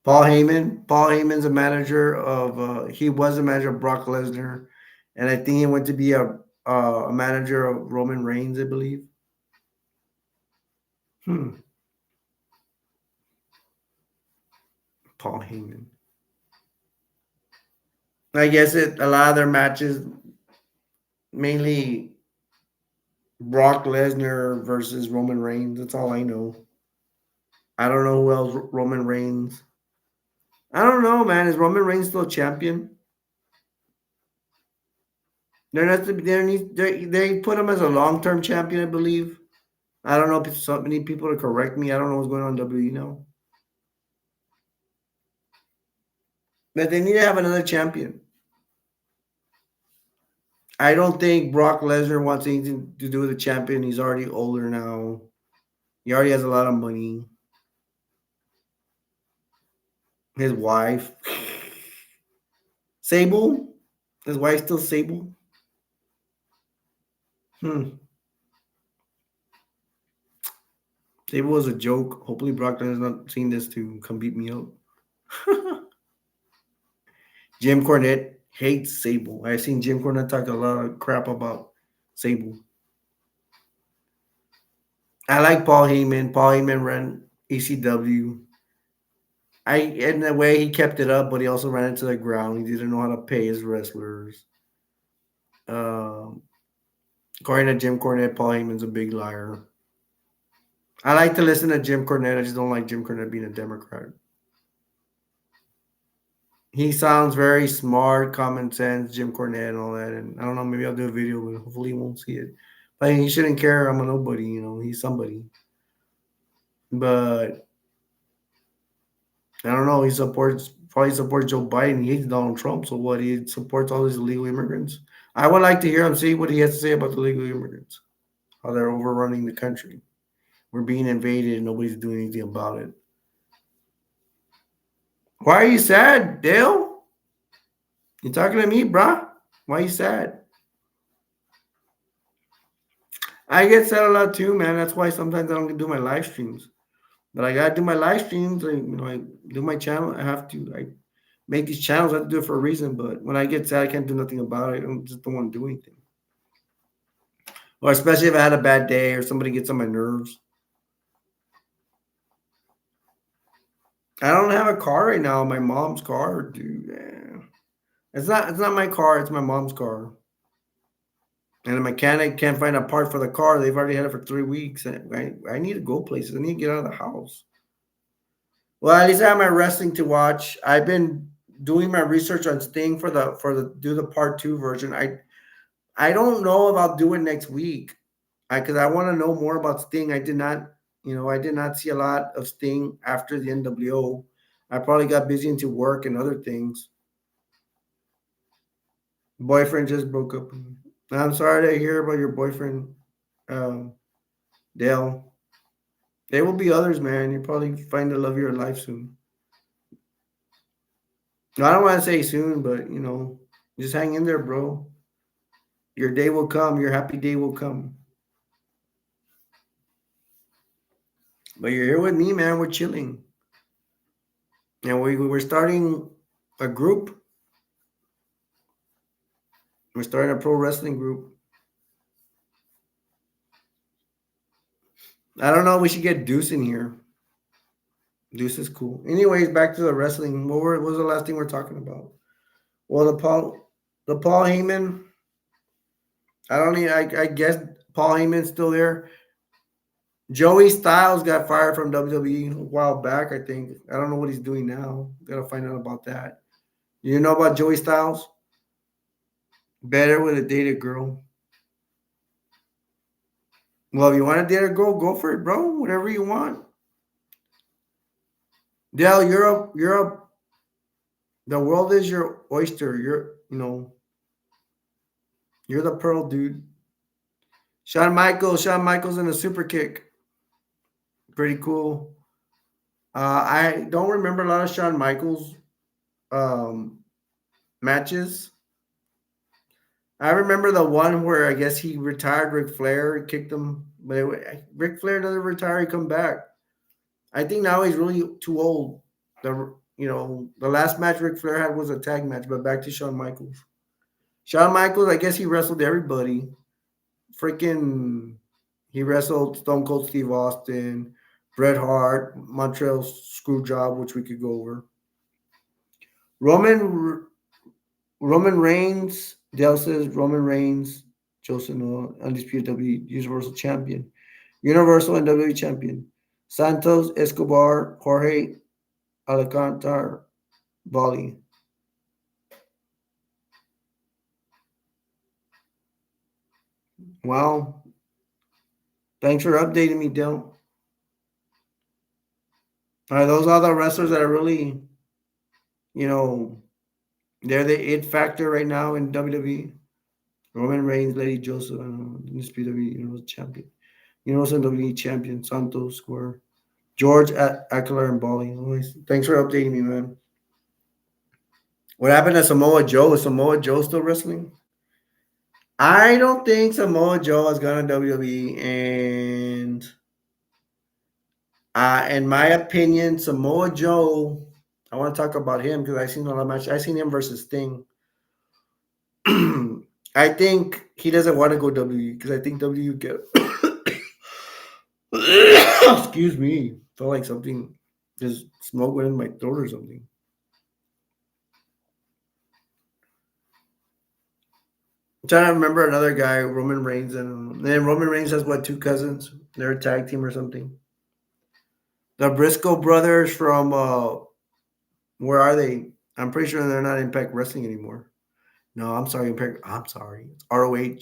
Paul Heyman. Paul Heyman's a manager of he was a manager of Brock Lesnar. And I think he went to be a manager of Roman Reigns, I believe. Paul Heyman. I guess a lot of their matches mainly Brock Lesnar versus Roman Reigns. That's all I know. I don't know who else Roman Reigns. I don't know, man. Is Roman Reigns still champion? They're not. They put him as a long term champion, I believe. I don't know if so many people to correct me. I don't know what's going on in WWE now. But they need to have another champion. I don't think Brock Lesnar wants anything to do with the champion. He's already older now. He already has a lot of money. His wife, Sable. His wife's still Sable. Sable was a joke. Hopefully Brock Lesnar's not seen this to come beat me up. Jim Cornette hates Sable. I've seen Jim Cornette talk a lot of crap about Sable. I like Paul Heyman. Paul Heyman ran ECW. In a way, he kept it up, but he also ran into the ground. He didn't know how to pay his wrestlers. According to Jim Cornette, Paul Heyman's a big liar. I like to listen to Jim Cornette. I just don't like Jim Cornette being a Democrat. He sounds very smart, common sense, Jim Cornette and all that. And I don't know, maybe I'll do a video, but hopefully he won't see it. But he shouldn't care. I'm a nobody, he's somebody. But I don't know. He probably supports Joe Biden. He hates Donald Trump. So what? He supports all these illegal immigrants. I would like to hear him see what he has to say about the illegal immigrants, how they're overrunning the country. We're being invaded and nobody's doing anything about it. Why are you sad, Dale? You talking to me, bruh? Why are you sad? I get sad a lot too, man. That's why sometimes I don't do my live streams. But I gotta do my live streams. I do my channel. I have to. I make these channels. I have to do it for a reason. But when I get sad, I can't do nothing about it. Just don't want to do anything. Or especially if I had a bad day or somebody gets on my nerves. I don't have a car right now. My mom's car, dude. Yeah. It's not my car. It's my mom's car. And the mechanic can't find a part for the car. They've already had it for 3 weeks. And I need to go places. I need to get out of the house. Well, at least I have my wrestling to watch. I've been doing my research on Sting for the do the part two version. I don't know if I'll do it next week. Because I want to know more about Sting. I did not see a lot of Sting after the NWO. I probably got busy into work and other things. Boyfriend just broke up. I'm sorry to hear about your boyfriend, um, Dale. There will be others, man. You'll probably find the love of your life soon. I don't want to say soon, but just hang in there, bro. Your day will come. Your happy day will come. But you're here with me, man. We're chilling, and we're starting a group. We're starting a pro wrestling group. I don't know. We should get Deuce in here. Deuce is cool. Anyways, back to the wrestling. What was the last thing we're talking about? Well, the Paul Heyman. I don't need. I guess Paul Heyman's still there. Joey Styles got fired from WWE a while back. I think. I don't know what he's doing now. Gotta find out about that. You know about Joey Styles? Better with a dated girl. Well, if you want to date a girl, go for it, bro. Whatever you want. Dale, Europe. The world is your oyster. You're the pearl, dude. Shawn Michaels in a super kick. Pretty cool. I don't remember a lot of Shawn Michaels um, matches. I remember the one where I guess he retired Ric Flair, kicked him, but Ric Flair doesn't retire, he come back. I think now he's really too old. The last match Ric Flair had was a tag match, but back to Shawn Michaels. Shawn Michaels, I guess he wrestled everybody. Freaking, he wrestled Stone Cold Steve Austin, Bret Hart, Montreal Screwjob, which we could go over. Roman Roman Reigns, Dale says Roman Reigns, Joseph Noah, undisputed W Universal Champion, Universal and WWE Champion, Santos Escobar, Jorge Alcantara, Bali. Wow. Thanks for updating me, Dale. Are those all the wrestlers that are really, you know, they're the it factor right now in WWE? Roman Reigns, Lady Joseph, undisputed WWE Universal Champion, Universal WWE Champion, Santos Square. George Ackler and Bali. Always. Thanks for updating me, man. What happened to Samoa Joe? Is Samoa Joe still wrestling? I don't think Samoa Joe has gone to WWE, and in my opinion, Samoa Joe. I want to talk about him because I've seen a lot of matches. I've seen him versus Sting. I think he doesn't want to go WWE because I think WWE get. Excuse me. Felt like something just smoke went in my throat or something. I'm trying to remember another guy, Roman Reigns, and then Roman Reigns has what, two cousins? They're a tag team or something. The Briscoe brothers from where are they? I'm pretty sure they're not Impact Wrestling anymore. No, I'm sorry, Impact. I'm sorry, it's ROH.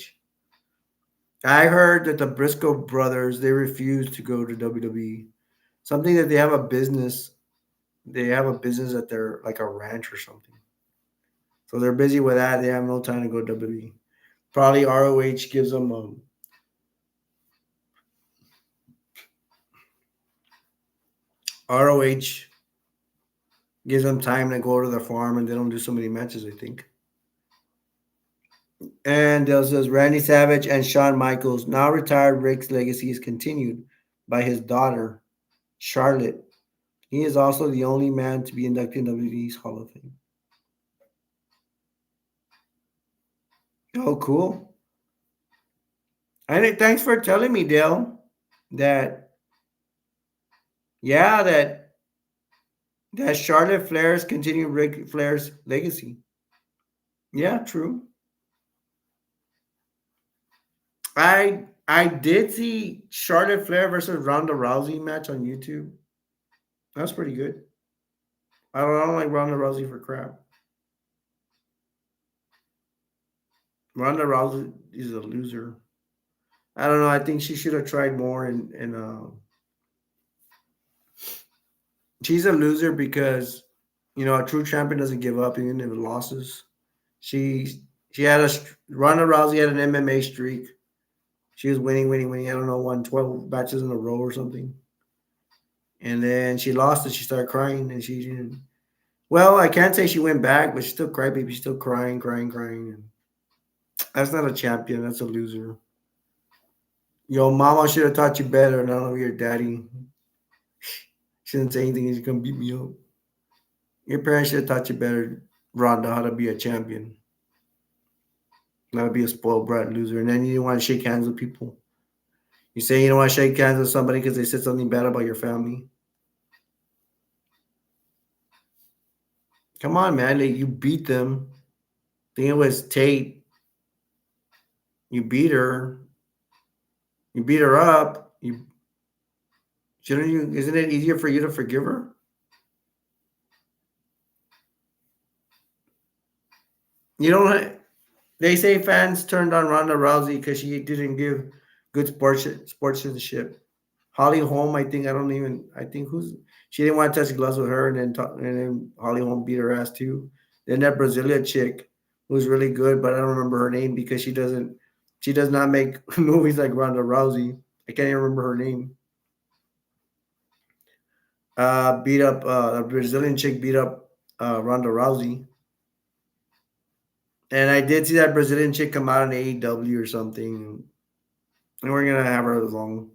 I heard that the Briscoe brothers they refused to go to WWE. Something that they have a business. They have a business at their like a ranch or something. So they're busy with that. They have no time to go to WWE. Probably ROH gives them ROH gives them time to go to their farm and they don't do so many matches. I think. And there says Randy Savage and Shawn Michaels, now retired. Rick's legacy is continued by his daughter Charlotte. He is also the only man to be inducted in WWE's Hall of Fame. Oh, cool. And thanks for telling me, Dale, that yeah, that Charlotte Flair's continued Ric Flair's legacy. Yeah, true. I did see Charlotte Flair versus Ronda Rousey match on YouTube. That's pretty good. I don't like Ronda Rousey for crap. Ronda Rousey is a loser. I don't know. I think she should have tried more, and she's a loser because a true champion doesn't give up even if it losses. She she had Ronda Rousey had an MMA streak. She was winning, winning, winning. I don't know, won 12 matches in a row or something. And then she lost it. She started crying, and she didn't. Well, I can't say she went back, but she still cried, baby. She's still crying, crying, crying. And that's not a champion. That's a loser. Yo, mama should have taught you better. And I don't know your daddy. She didn't say anything. He's gonna beat me up. Your parents should have taught you better, Ronda, how to be a champion, not to be a spoiled brat loser. And then you don't want to shake hands with people. You say you don't want to shake hands with somebody because they said something bad about your family. Come on, man. You beat them. I think it was Tate. You beat her. You beat her up. You shouldn't you? Isn't it easier for you to forgive her? You don't. They say fans turned on Ronda Rousey because she didn't give good sportsmanship. Holly Holm, I think I don't even. I think who's she didn't want to touch gloves with her, and then Holly Holm beat her ass too. Then that Brazilian chick who's really good, but I don't remember her name because she doesn't. She does not make movies like Ronda Rousey. I can't even remember her name. Beat up a Brazilian chick beat up Ronda Rousey. And I did see that Brazilian chick come out in AEW or something. And we're gonna have her long.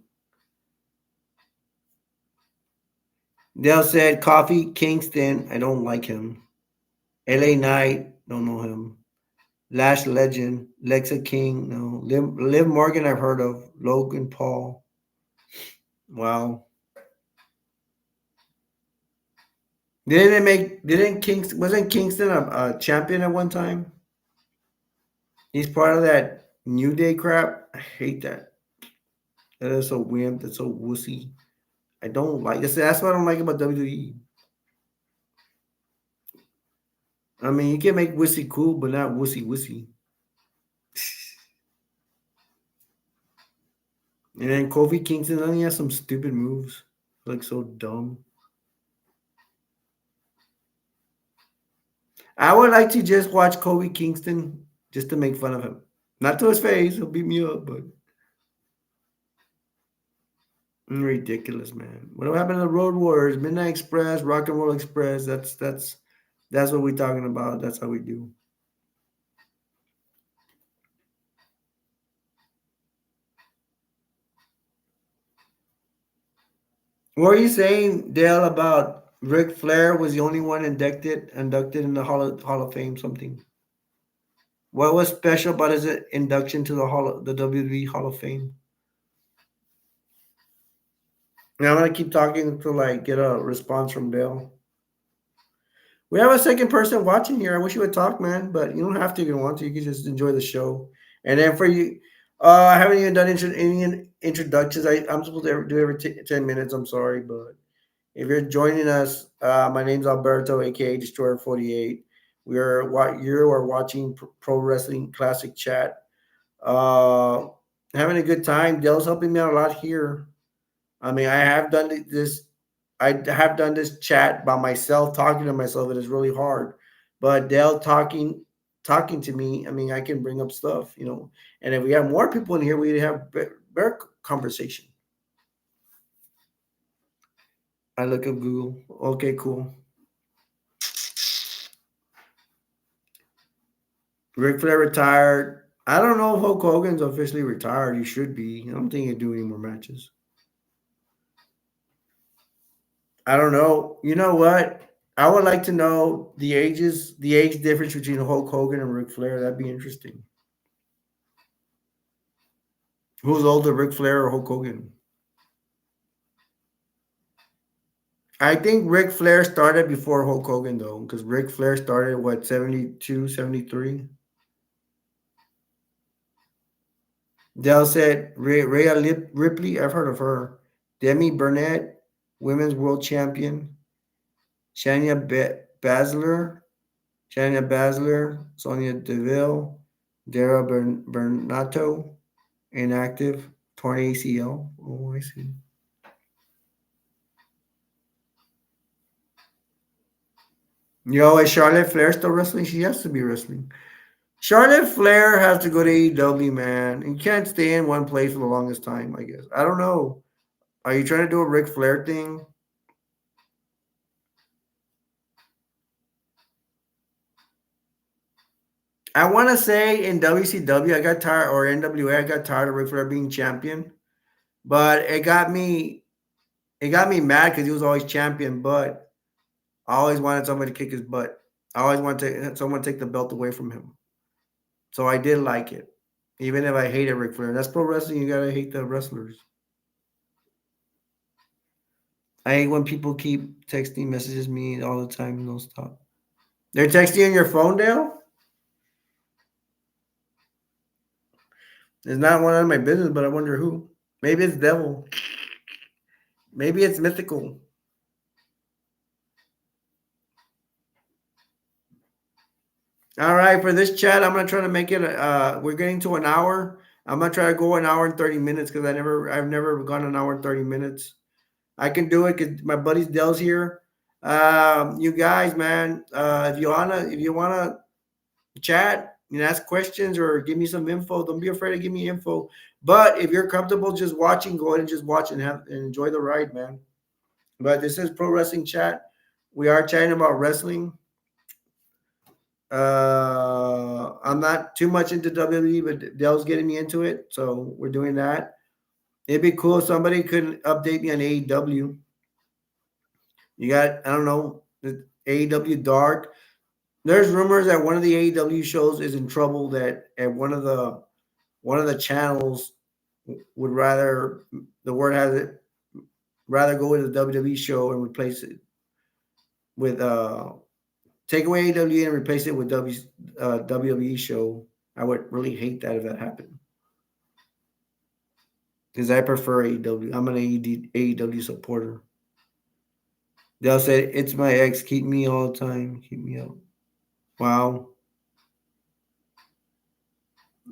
Dale said Coffee Kingston. I don't like him. LA Knight. Don't know him. Lash Legend. Lexa King. No. Liv Morgan. I've heard of. Logan Paul. Wow. Wasn't Kingston a champion at one time? He's part of that New Day crap. I hate that. That is so wimp. That's so wussy. I don't like this. That's what I don't like about WWE. I mean, you can make wussy cool, but not wussy wussy. And then Kofi Kingston only has some stupid moves. Like so dumb. I would like to just watch Kofi Kingston just to make fun of him. Not to his face, he'll beat me up, but ridiculous, man. What happened to the Road Warriors, Midnight Express, Rock and Roll Express? That's what we're talking about. That's how we do. What are you saying, Dale, about Ric Flair was the only one inducted in the Hall of Fame? Something. What was special about his induction to the WWE Hall of Fame? And I'm gonna keep talking to like get a response from Dale. We have a second person watching here. I wish you would talk, man, but you don't have to if you don't want to. You can just enjoy the show. And then for you, I haven't even done any introductions. I'm supposed to do every 10 minutes. I'm sorry, but If you're joining us, my name's Alberto, aka Destroyer 48. We are what you are watching Pro Wrestling Classic Chat. Uh, Having a good time. Dale's helping me out a lot here. I mean, I have done this. I have done this chat by myself, talking to myself. It is really hard, but Dale talking to me. I mean, I can bring up stuff, And if we have more people in here, we'd have better conversation. I look up Google. Okay, cool. Ric Flair retired. I don't know if Hulk Hogan's officially retired. He should be. I don't think he'd do any more matches. I don't know. You know what? I would like to know the age difference between Hulk Hogan and Ric Flair. That'd be interesting. Who's older, Ric Flair or Hulk Hogan? I think Ric Flair started before Hulk Hogan, though, because Ric Flair started, what, 72, 73. Dell said Rhea Ripley, I've heard of her. Demi Burnett, women's world champion. Shania Baszler, Sonia Deville, Dara Bernato, inactive, torn ACL. Oh, I see. Yo, is Charlotte Flair still wrestling? She has to be wrestling. Charlotte Flair has to go to AEW, man. You can't stay in one place for the longest time, I guess. I don't know. Are you trying to do a Ric Flair thing? I want to say in WCW, I got tired, or NWA, I got tired of Ric Flair being champion. But it got me mad because he was always champion. But I always wanted somebody to kick his butt. I always wanted someone to take the belt away from him. So I did like it, even if I hated Ric Flair. That's pro wrestling. You gotta hate the wrestlers. I hate when people keep texting messages me all the time and don't stop. They're texting on your phone, Dale. It's not one of my business, but I wonder who. Maybe it's Devil. Maybe it's Mythical. All right, for this chat, I'm gonna try to make it. We're getting to an hour. I'm gonna try to go an hour and 30 minutes because I've never gone an hour and 30 minutes. I can do it because my buddy Dell's here. You guys, man, if you wanna chat and ask questions or give me some info, don't be afraid to give me info. But if you're comfortable just watching, go ahead and just watch and enjoy the ride, man. But this is Pro Wrestling Chat. We are chatting about wrestling. I'm not too much into WWE, but Dell's getting me into it, so we're doing that. It'd be cool if somebody could update me on AEW. You got, I don't know, the AEW Dark. There's rumors that one of the AEW shows is in trouble. That at one of the channels would rather, the word has it, rather go with the WWE show and replace it with take away AEW and replace it with WWE show. I would really hate that if that happened because I prefer AEW. I'm an AEW supporter. They'll say it's my ex. Keep me all the time. Keep me up. Wow.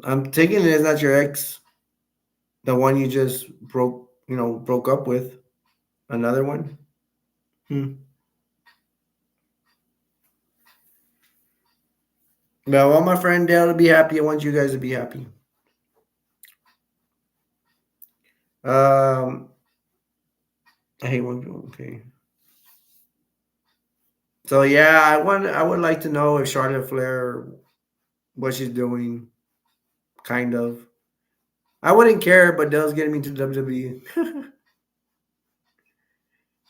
I'm taking it as not your ex, the one you just broke up with. Another one. Hmm. Well, I want my friend Dale to be happy. I want you guys to be happy. Um, I hate when people. Okay. So yeah, I would like to know if Charlotte Flair, what she's doing, kind of. I wouldn't care, but Dale's getting me to WWE.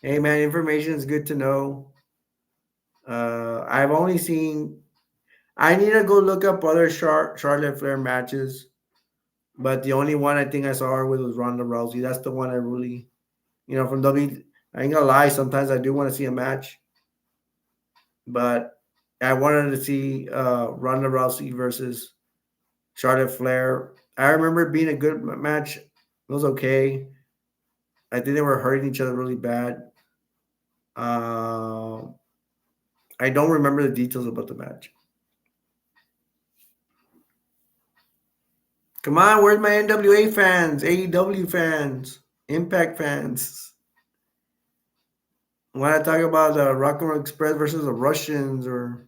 Hey man, information is good to know. I've only seen. I need to go look up other Charlotte Flair matches, but the only one I think I saw her with was Ronda Rousey. That's the one I really, from W. I ain't gonna lie. Sometimes I do want to see a match, but I wanted to see Ronda Rousey versus Charlotte Flair. I remember it being a good match. It was okay. I think they were hurting each other really bad. Uh, I don't remember the details about the match. Come on, where's my NWA fans, AEW fans, Impact fans? When I talk about the Rock and Roll Express versus the Russians, or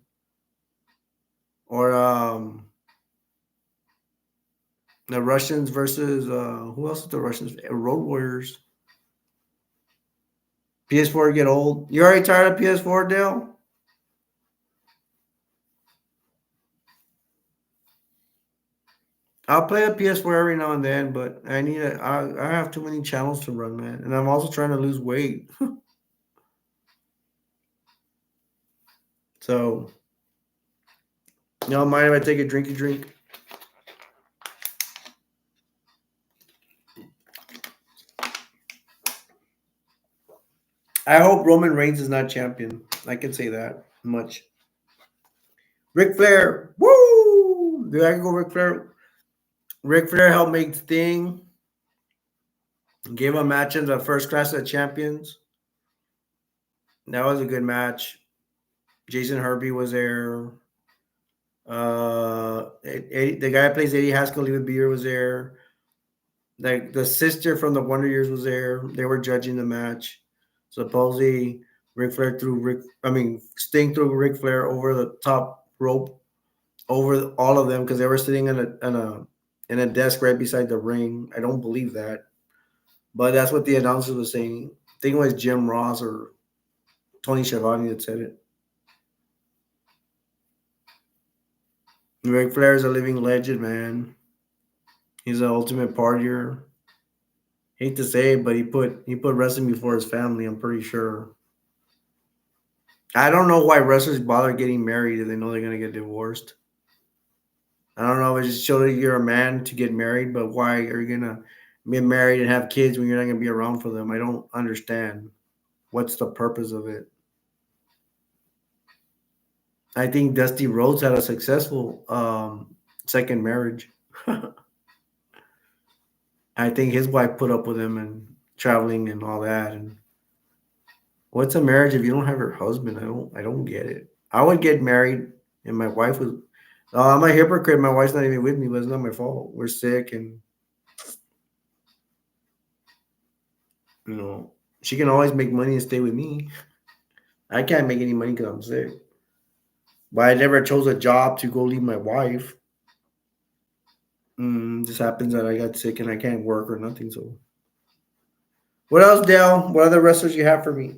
the Russians versus who else is the Russians? Road Warriors. PS4 get old. You already tired of PS4, Dale? I'll play a PS4 every now and then, but I have too many channels to run, man, and I'm also trying to lose weight. So, you don't mind if I take a drinky drink? I hope Roman Reigns is not champion. I can say that much. Ric Flair, woo! Dude, I can go Ric Flair. Ric Flair helped make Sting. Gave a match in the first class of champions. That was a good match. Jason Hervey was there. The guy that plays Eddie Haskell, David Beer was there. Like the sister from the Wonder Years was there. They were judging the match. Supposedly, Ric Flair threw Sting threw Ric Flair over the top rope over all of them because they were sitting in a desk right beside the ring. I don't believe that, but that's what the announcer was saying. I think it was Jim Ross or Tony Schiavone that said it. Ric Flair is a living legend, man. He's an ultimate partier. Hate to say it, but he put wrestling before his family. I'm pretty sure. I don't know why wrestlers bother getting married if they know they're gonna get divorced. I don't know. It just shows that you're a man to get married, but why are you gonna get married and have kids when you're not gonna be around for them? I don't understand. What's the purpose of it? I think Dusty Rhodes had a successful second marriage. I think his wife put up with him and traveling and all that. And what's a marriage if you don't have your husband? I don't get it. I would get married and my wife was. I'm a hypocrite. My wife's not even with me, but it's not my fault. We're sick, and you know she can always make money and stay with me. I can't make any money because I'm sick. But I never chose a job to go leave my wife. Just happens that I got sick and I can't work or nothing. So, what else, Dale? What other wrestlers you have for me?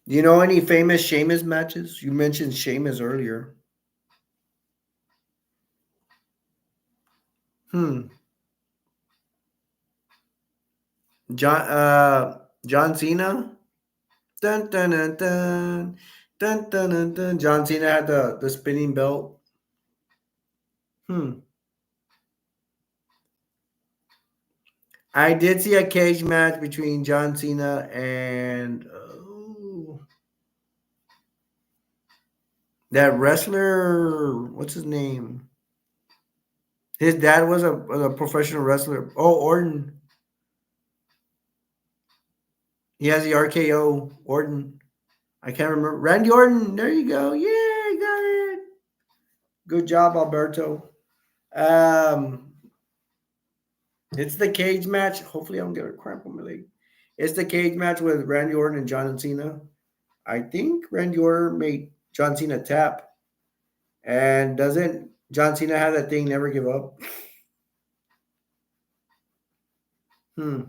Do you know any famous Sheamus matches? You mentioned Sheamus earlier. Hmm. John Cena. Dun dun dun dun dun dun dun. Dun. John Cena had the spinning belt. Hmm. I did see a cage match between John Cena and that wrestler. What's his name? His dad was a professional wrestler. Oh, Orton. He has the RKO. Orton. I can't remember. Randy Orton. There you go. Yeah, I got it. Good job, Alberto. Um, it's the cage match. Hopefully, I don't get a cramp on my leg. It's the cage match with Randy Orton and John Cena. I think Randy Orton made John Cena tap. And doesn't John Cena have that thing, never give up? Hmm.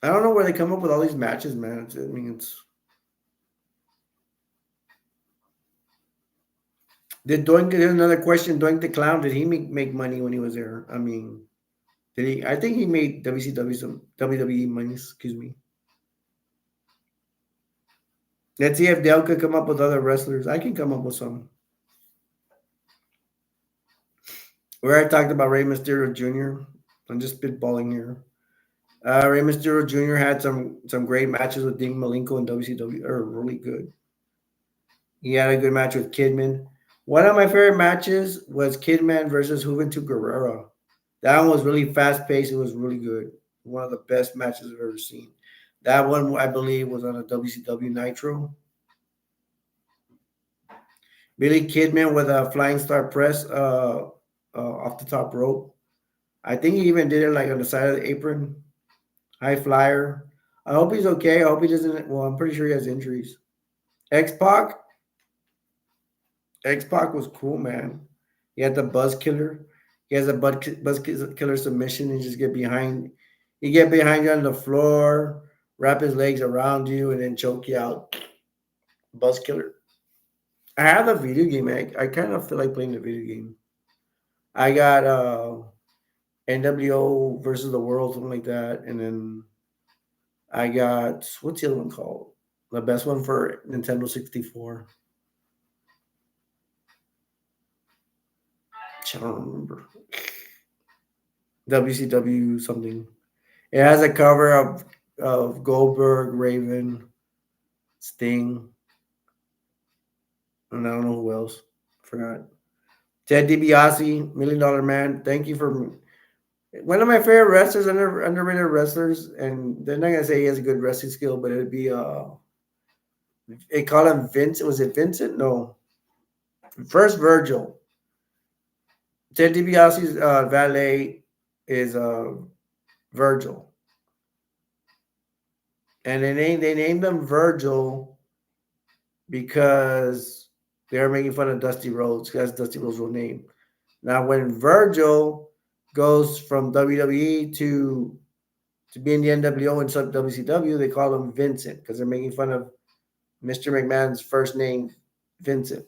I don't know where they come up with all these matches, man. It's. Did Doink? Here's another question. Doink the Clown, did he make money when he was there? I mean, did he? I think he made WCW some WWE money. Excuse me. Let's see if Dale could come up with other wrestlers. I can come up with some. Where I talked about Rey Mysterio Jr. I'm just spitballing here. Rey Mysterio Jr. had some great matches with Dean Malenko and WCW. Are really good. He had a good match with Kidman. One of my favorite matches was Kidman versus Juventud Guerrera. That one was really fast paced. It was really good. One of the best matches I've ever seen. That one, I believe, was on a WCW Nitro. Billy Kidman with a flying star press off the top rope. I think he even did it like on the side of the apron. High flyer. I hope he's okay. I hope he doesn't. Well, I'm pretty sure he has injuries. X Pac. X Pac was cool, man. He had the Buzz Killer. He has a Buzz Killer submission and just get behind. He get behind you on the floor, wrap his legs around you, and then choke you out. Buzz Killer. I have the video game. I kind of feel like playing the video game. I got NWO versus the World, something like that, and then I got what's the other one called? The best one for Nintendo 64. I don't remember. WCW something. It has a cover of Goldberg, Raven, Sting, and I don't know who else. Forgot. Ted DiBiase, Million Dollar Man. Thank you for one of my favorite wrestlers, underrated wrestlers, and they're not gonna say he has a good wrestling skill, but it'd be they call him Vince. Was it Vincent? No. First Virgil. Ted DiBiase's valet is Virgil, and they named him Virgil because they were making fun of Dusty Rhodes. That's Dusty Rhodes' real name. Now, when Virgil goes from WWE to be in the NWO and sub WCW, they call him Vincent because they're making fun of Mr. McMahon's first name, Vincent.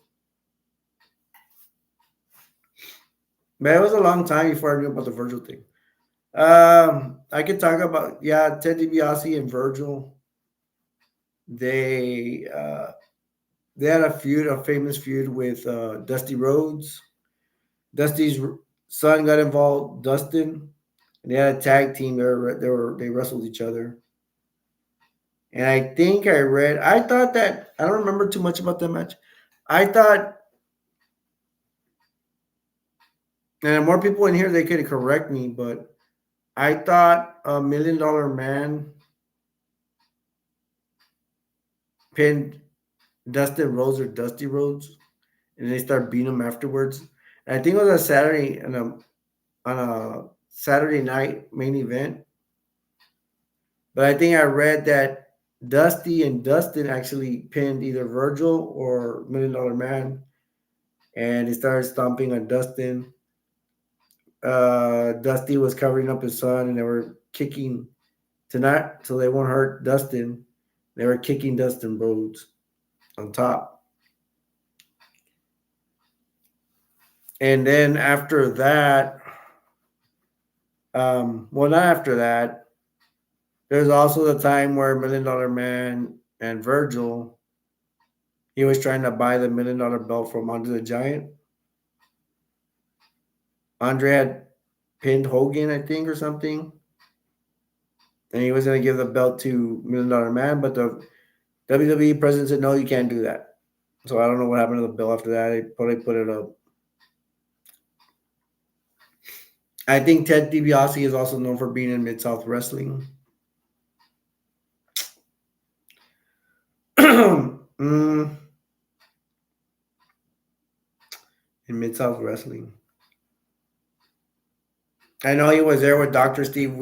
Man, it was a long time before I knew about the Virgil thing. I could talk about Ted DiBiase and Virgil. They had a famous feud with Dusty Rhodes. Dusty's son got involved, Dustin, and they had a tag team. They wrestled each other. And I think I thought that I don't remember too much about that match. I thought, and more people in here they could correct me, but I thought a $1 Million Man pinned Dustin Rhodes or Dusty Rhodes, and they start beating him afterwards. And I think it was a Saturday on a Saturday night main event. But I think I read that Dusty and Dustin actually pinned either Virgil or $1 Million Man, and they started stomping on Dustin. Dusty was covering up his son, and they were kicking tonight so they won't hurt Dustin. They were kicking Dustin Rhodes on top. And then after that, well, not after that, there's also the time where $1 Million Man and Virgil, he was trying to buy the $1 Million belt from Andre the Giant. Andre had pinned Hogan, I think, or something. And he was going to give the belt to $1 Million Man, but the WWE president said, no, you can't do that. So I don't know what happened to the belt after that. They probably put it up. I think Ted DiBiase is also known for being in Mid-South Wrestling. In Mid-South Wrestling. I know he was there with Dr. Steve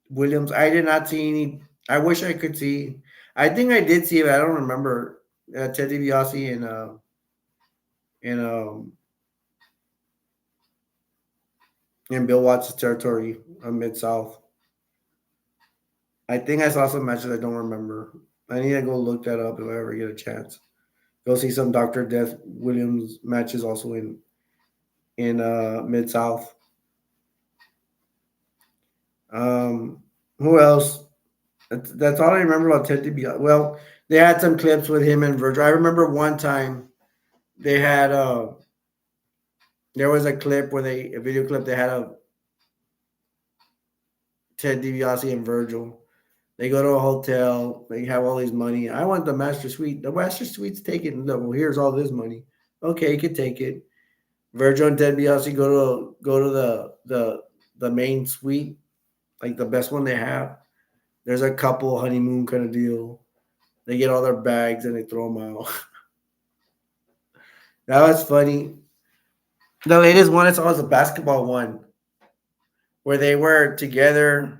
Williams. I did not see any. I wish I could see. I think I did see it. I don't remember Ted DiBiase in Bill Watts' territory on Mid-South. I think I saw some matches I don't remember. I need to go look that up if I ever get a chance. Go see some Dr. Death Williams matches also in Mid-South. Who else? That's all I remember about Ted DiBiase. Well, they had some clips with him and Virgil. I remember one time they had there was a clip where a video clip they had of Ted DiBiase and Virgil. They go to a hotel. They have all this money. I want the master suite. The master suite's taken. No, well, here's all this money. Okay, you can take it. Virgil and Ted DiBiase go to the main suite, like the best one they have. There's a couple honeymoon kind of deal. They get all their bags and they throw them out. That was funny. The latest one I saw was a basketball one where they were together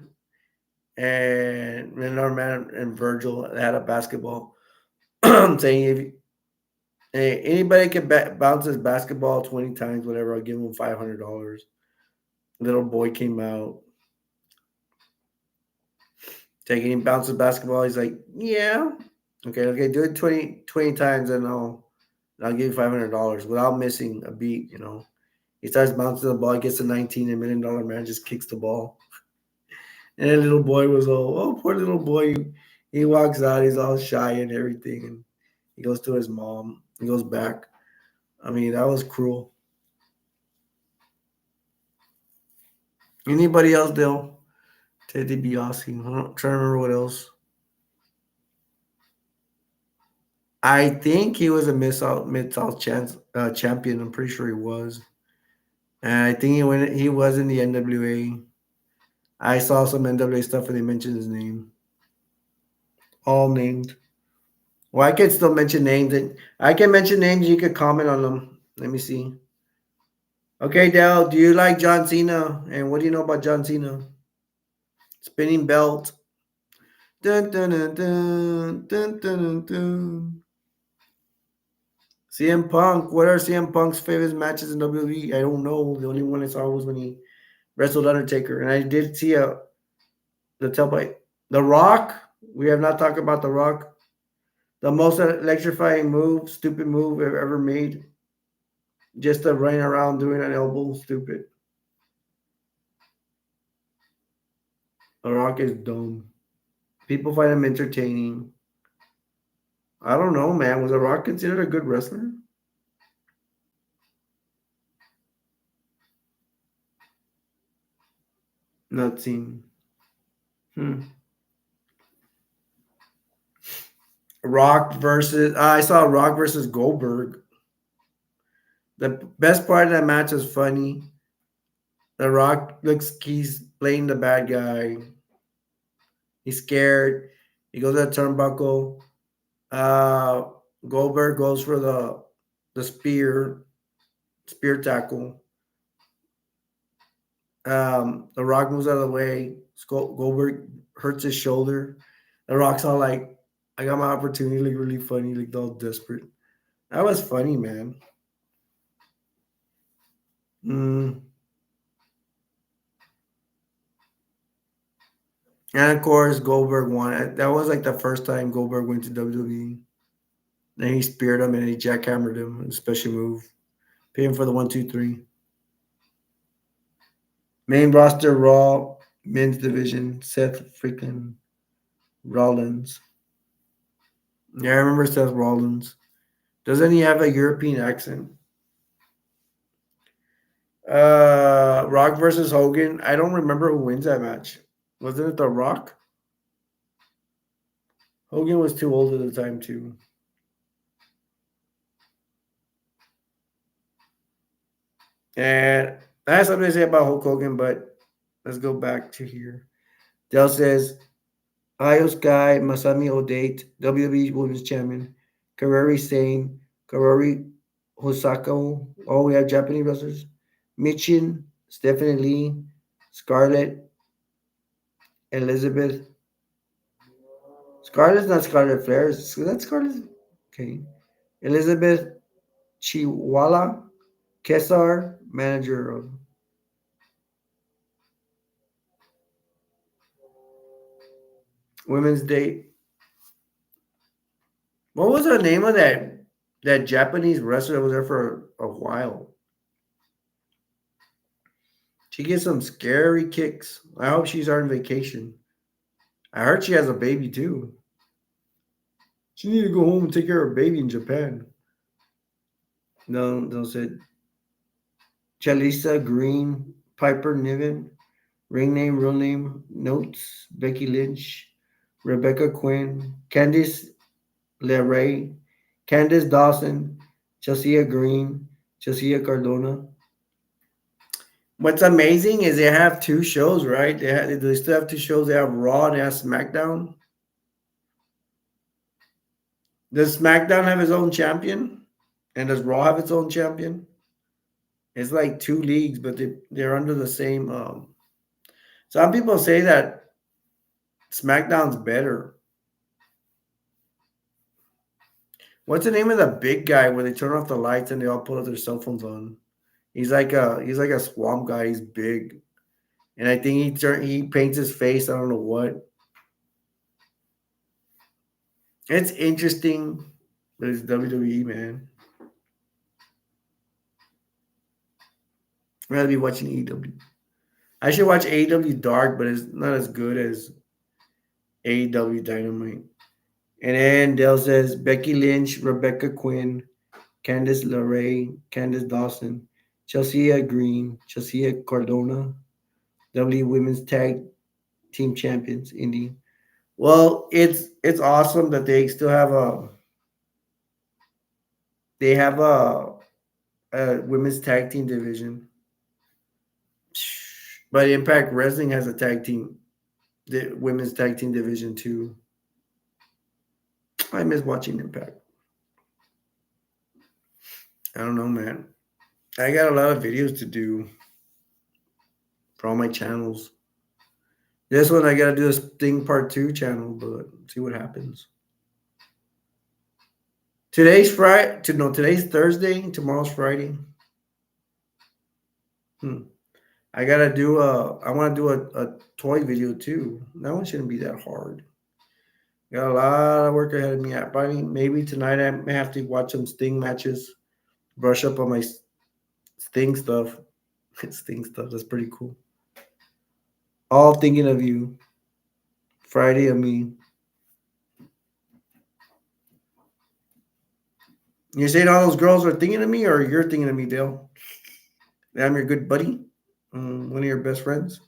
and Norman and Virgil had a basketball saying if hey, anybody can bounce his basketball 20 times, whatever, I'll give him $500. Little boy came out taking him bounces basketball. He's like, yeah, okay, do it 20 times and I'll give you $500 without missing a beat. He starts bouncing the ball, he gets to 19, and $1 million man just kicks the ball. And the little boy was all, oh, poor little boy. He walks out, he's all shy and everything. And he goes to his mom. He goes back. I mean, that was cruel. Anybody else, Dale? Ted DiBiase. I'm trying to remember what else. I think he was a Mid-South champion. I'm pretty sure he was. And I think he was in the NWA. I saw some NWA stuff and they mentioned his name. All named. Well, I can still mention names. I can mention names. You could comment on them. Let me see. Okay, Dell, do you like John Cena? And what do you know about John Cena? Spinning belt. Dun, dun, dun, dun, dun, dun, dun, dun. CM Punk. What are CM Punk's favorite matches in WWE? I don't know. The only one I saw was when he wrestled Undertaker. And I did see the tailpipe. The Rock. We have not talked about The Rock. The most electrifying move, stupid move I've ever made. Just to run around doing an elbow, stupid. The Rock is dumb. People find him entertaining. I don't know, man. Was The Rock considered a good wrestler? Not seen. Rock versus. I saw Rock versus Goldberg. The best part of that match was funny. The Rock looks he's playing the bad guy. He's scared. He goes to the turnbuckle. Uh, Goldberg goes for the spear tackle. The Rock moves out of the way. Goldberg hurts his shoulder. The Rock's all like, "I got my opportunity." Like really funny, like all desperate. That was funny, man. Mm. And of course, Goldberg won. That was like the first time Goldberg went to WWE. Then he speared him and he jackhammered him. A special move. Pay him for the 1, 2, 3. Main roster Raw, men's division, Seth freaking Rollins. Yeah, I remember Seth Rollins. Doesn't he have a European accent? Rock versus Hogan. I don't remember who wins that match. Wasn't it The Rock? Hogan was too old at the time too. And I have something to say about Hulk Hogan, but let's go back to here. Dell says, Io Sky, Masami Odate, WWE Women's Champion, Kareri Sane, Karori Hosako. Oh, we have Japanese wrestlers. Michin, Stephanie Lee, Scarlett, Elizabeth. Scarlett's not Scarlett Flair. That's Scarlett. Okay. Elizabeth Chiwala, Kesar, manager of Women's Date. What was the name of that Japanese wrestler that was there for a while? She gets some scary kicks. I hope she's on vacation. I heard she has a baby too. She need to go home and take care of her baby in Japan. No, said Chalisa Green, Piper Niven, ring name, real name, notes, Becky Lynch, Rebecca Quinn, Candice LeRae, Candice Dawson, Chelsea Green, Chelsea Cardona. What's amazing is they have two shows, right? They still have two shows. They have Raw and they have SmackDown. Does SmackDown have its own champion? And does Raw have its own champion? It's like two leagues, but they're under the same. Some people say that SmackDown's better. What's the name of the big guy where they turn off the lights and they all put their cell phones on? He's like a swamp guy. He's big, and I think he paints his face. I don't know what. It's interesting, but it's WWE, man. I'd rather be watching AEW. I should watch AEW Dark, but it's not as good as AEW Dynamite. And then Dale says Becky Lynch, Rebecca Quinn, Candice LeRae, Candice Dawson, Chelsea Green, Chelsea Cardona, W Women's Tag Team Champions, Indy. Well, it's awesome that they still have a women's tag team division. But Impact Wrestling has a the women's tag team division too. I miss watching Impact. I don't know, man. I got a lot of videos to do for all my channels. This one I gotta do a Sting Part 2 channel, but see what happens. Today's Friday. No, today's Thursday. Tomorrow's Friday. Hmm. I gotta do a. I want to do a toy video too. That one shouldn't be that hard. Got a lot of work ahead of me. I probably maybe tonight I may have to watch some Sting matches, brush up on my Sting stuff. Sting stuff. That's pretty cool. All thinking of you. Friday of me. You're saying all those girls are thinking of me, or you're thinking of me, Dale? That I'm your good buddy, one of your best friends.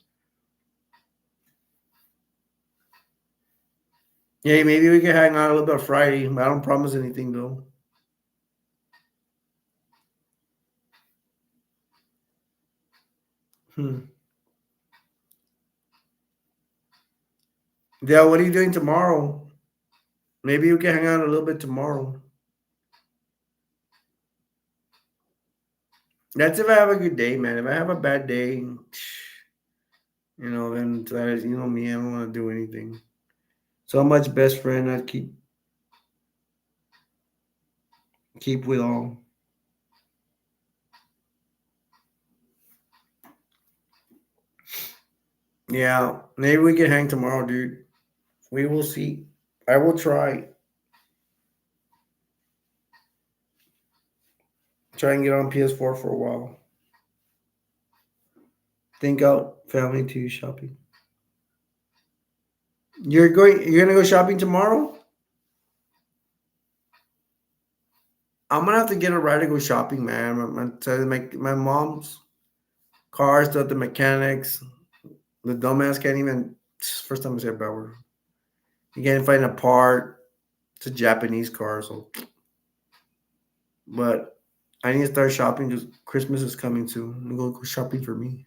Yeah, maybe we can hang out a little bit Friday. I don't promise anything though. Hmm. Dale, what are you doing tomorrow? Maybe we can hang out a little bit tomorrow. That's if I have a good day, man. If I have a bad day, then that is, me, I don't want to do anything. So much best friend I keep with all. Yeah, maybe we can hang tomorrow, dude. We will see. I will try. Try and get on PS4 for a while. Think out family to shopping. You're gonna go shopping tomorrow? I'm gonna have to get a ride to go shopping, man. My mom's car is still at the mechanics. The dumbass can't even. First time I say about her. You can't find a part. It's a Japanese car, so. But I need to start shopping because Christmas is coming soon. I'm gonna go shopping for me.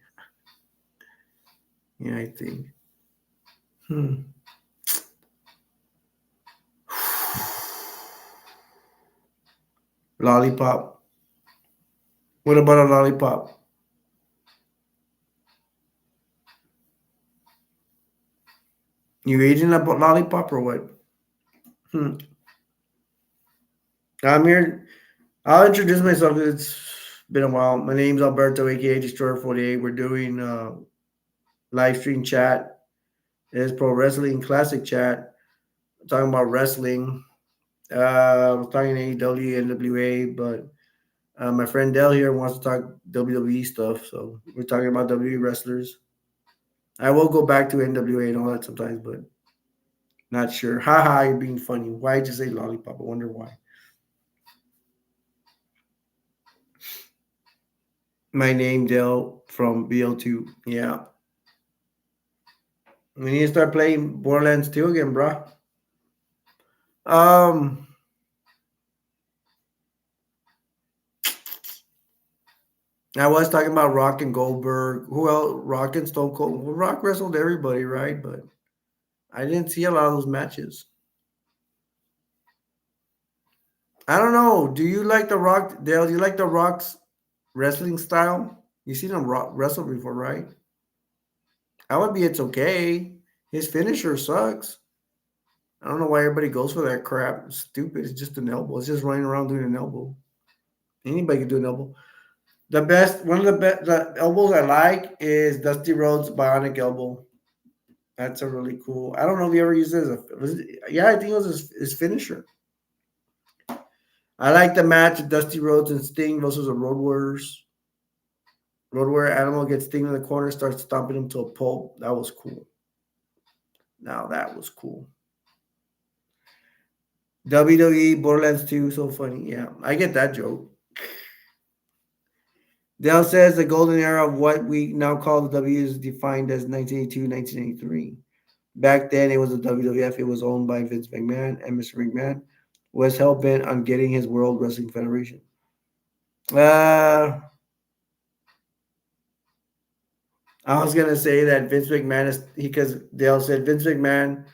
Yeah, I think. Hmm. Lollipop. What about a lollipop? You eating a lollipop or what? Hmm. I'm here. I'll introduce myself. It's been a while. My name's Alberto, aka Destroyer 48. We're doing live stream chat. It's pro wrestling classic chat. Talking about wrestling. We're talking AEW, NWA, but my friend Dell here wants to talk WWE stuff. So we're talking about WWE wrestlers. I will go back to NWA and all that sometimes, but not sure. Haha, you're being funny. Why did you say lollipop? I wonder why. My name Dell from BL2. Yeah. We need to start playing Borderlands 2 again, bro. Um, I was talking about Rock and Goldberg. Who else? Rock and Stone Cold. Well, Rock wrestled everybody, right? But I didn't see a lot of those matches. I don't know. Do you like the Rock, Dale? Do you like the Rock's wrestling style? You seen him wrestle before, right? I would be. It's okay. His finisher sucks. I don't know why everybody goes for that crap. It's stupid. It's just an elbow. It's just running around doing an elbow. Anybody can do an elbow. The best, one of the best, the elbows I like is Dusty Rhodes' Bionic Elbow. That's a really cool. I don't know if he ever used it as a. Yeah, I think it was his finisher. I like the match of Dusty Rhodes and Sting versus the Road Warriors. Road Warrior Animal gets Sting in the corner, starts stomping him to a pulp. That was cool. Now that was cool. WWE Borderlands 2, so funny. Yeah, I get that joke. Dale says the golden era of what we now call the W is defined as 1982, 1983. Back then, it was the WWF. It was owned by Vince McMahon, and Mr. McMahon was hell bent on getting his World Wrestling Federation. Uh, I was gonna say that Vince McMahon is because Dale said Vince McMahon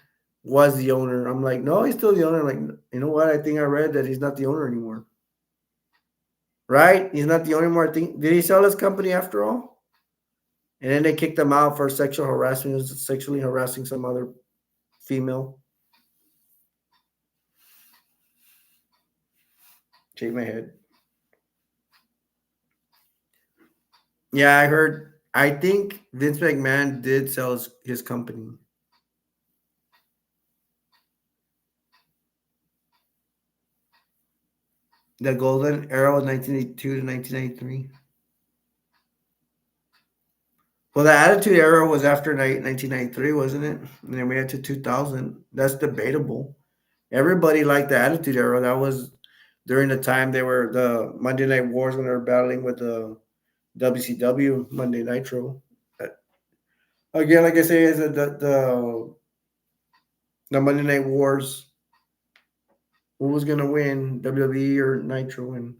was the owner. I'm like, no, he's still the owner. I'm like, you know what? I think I read that he's not the owner anymore. Right? He's not the owner anymore. I think did he sell his company after all? And then they kicked him out for sexual harassment. He was sexually harassing some other female. Shake my head. Yeah, I heard. I think Vince McMahon did sell his company. The golden era was 1982 to 1993. Well, the Attitude Era was after 1993, wasn't it? And then we had to 2000. That's debatable. Everybody liked the Attitude Era. That was during the time they were the Monday Night Wars when they were battling with the WCW Monday Nitro. Uh, Again, like I say, is the Monday Night Wars. Who was gonna win, WWE or Nitro? And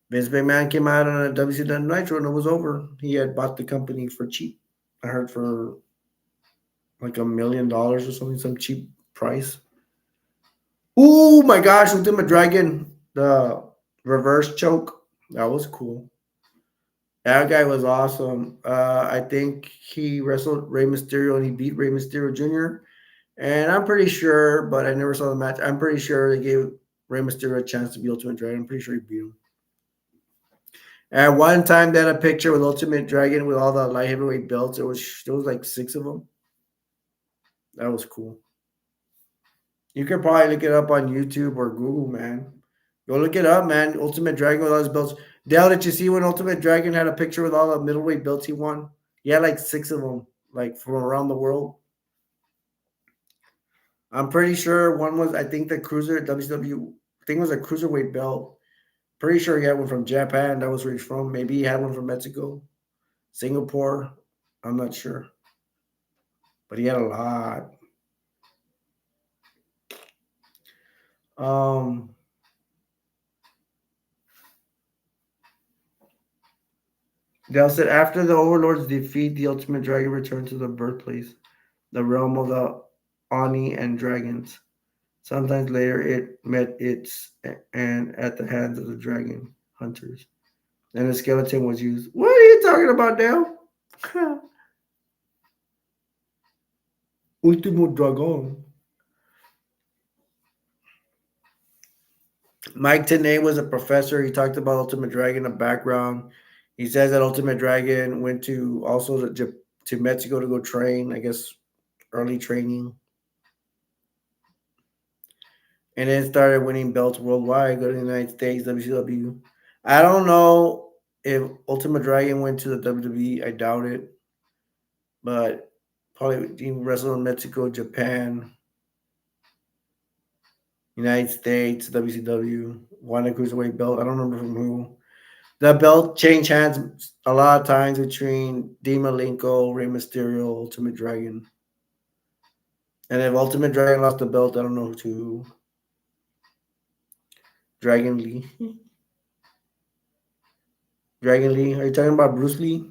Vince McMahon came out on a WCW Nitro, and it was over. He had bought the company for cheap. I heard for like $1 million or something, some cheap price. Oh my gosh, Ultimate Dragon, the reverse choke. That was cool. That guy was awesome. I think he wrestled Rey Mysterio and he beat Rey Mysterio Jr. And I'm pretty sure, but I never saw the match. I'm pretty sure they gave Rey Mysterio a chance to be Ultimate Dragon. I'm pretty sure he beat him. At one time, they had a picture with Ultimate Dragon with all the light heavyweight belts. There was like six of them. That was cool. You could probably look it up on YouTube or Google, man. Go look it up, man. Ultimate Dragon with all his belts. Dale, did you see when Ultimate Dragon had a picture with all the middleweight belts he won? He had like six of them, like from around the world. I'm pretty sure one was, I think, the cruiser WCW. I think it was a cruiserweight belt. Pretty sure he had one from Japan. That was where he's from. Maybe he had one from Mexico, Singapore. I'm not sure, but he had a lot. Um, Dale said after the Overlord's defeat, the Ultimate Dragon returned to the birthplace, the realm of the Oni and dragons. Sometimes later, it met its and at the hands of the dragon hunters, and the skeleton was used. What are you talking about, Dale? Ultimo Dragon. Mike Tenay was a professor. He talked about Ultimate Dragon, the background. He says that Ultimate Dragon went to also to Mexico to go train, I guess, early training, and then started winning belts worldwide, go to the United States, WCW. I don't know if Ultimate Dragon went to the WWE. I doubt it, but probably he wrestled in Mexico, Japan, United States, WCW, won a cruiserweight belt. I don't remember from who. The belt changed hands a lot of times between Dean Malenko, Rey Mysterio, Ultimate Dragon. And if Ultimate Dragon lost the belt, I don't know to Dragon Lee. Dragon Lee. Are you talking about Bruce Lee?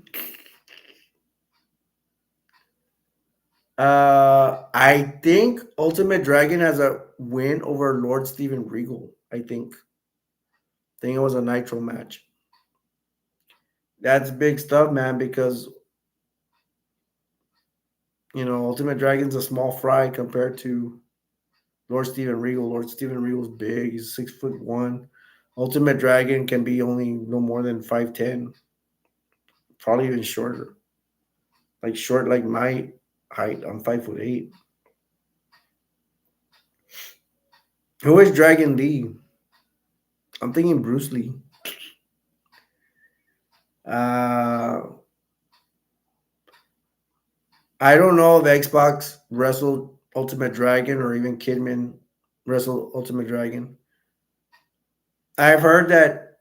I think Ultimate Dragon has a win over Lord Steven Regal. I think it was a Nitro match. That's big stuff, man, because Ultimate Dragon's a small fry compared to Lord Steven Regal. Lord Steven Regal's big. He's 6 foot one. Ultimate Dragon can be only no more than 5'10", probably even shorter. Like short like my height. I'm 5'8". Who is Dragon Lee? I'm thinking Bruce Lee. Uh, I don't know if Xbox wrestled Ultimate Dragon or even Kidman wrestled Ultimate Dragon. I've heard that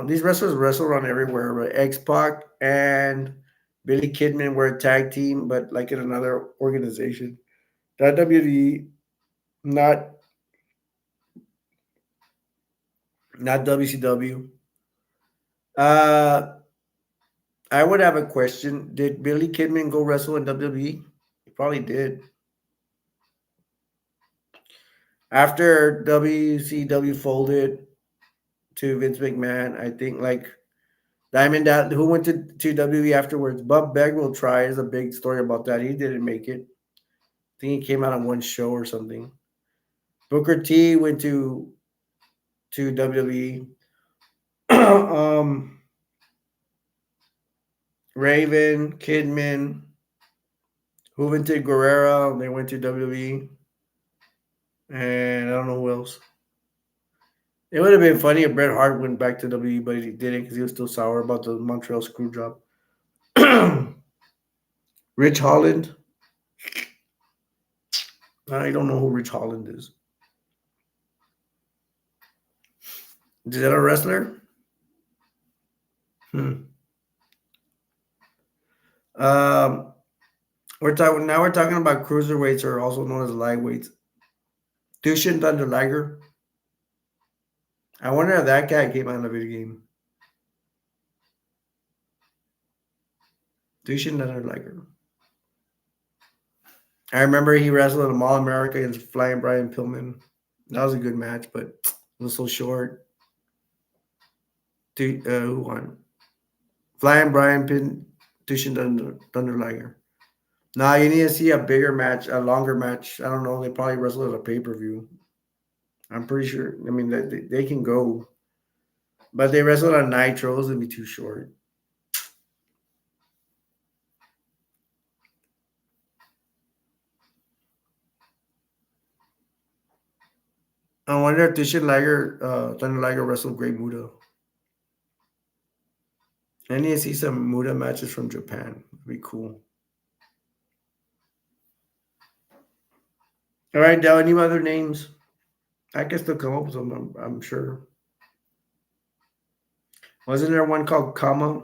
these wrestlers wrestle around everywhere, but X-Pac and Billy Kidman were a tag team, but like in another organization. Not WWE, not not WCW. Uh, I would have a question. Did Billy Kidman go wrestle in WWE? He probably did. After WCW folded to Vince McMahon, I think like Diamond who went to WWE afterwards. Bob Bagwell tried. There's a big story about that. He didn't make it. I think he came out on one show or something. Booker T went to WWE. um, Raven, Kidman, who went to Guerrero. They went to WWE, and I don't know who else. It would have been funny if Bret Hart went back to WWE, but he didn't because he was still sour about the Montreal screw job. Rich Holland. I don't know who Rich Holland is. Is that a wrestler? Hmm. Um, we're talking about cruiserweights, or also known as lightweights. Tushin Thunder Liger. I wonder if that guy came out in a video game. Tushin Thunder Liger. I remember he wrestled in All America against Flying Brian Pillman. That was a good match, but it was so short. Who won? Flying Brian Pin, Tushin Thunder Liger. Nah, you need to see a bigger match, a longer match. I don't know. They probably wrestled at a pay per view. I'm pretty sure. I mean, they can go, but they wrestled on Nitros. It'd be too short. I wonder if Tushin Liger, Thunder Liger wrestled Great Muda. I need to see some Muda matches from Japan. It'd be cool. All right, Dell. Any other names? I can still come up with some. I'm sure. Wasn't there one called Kama?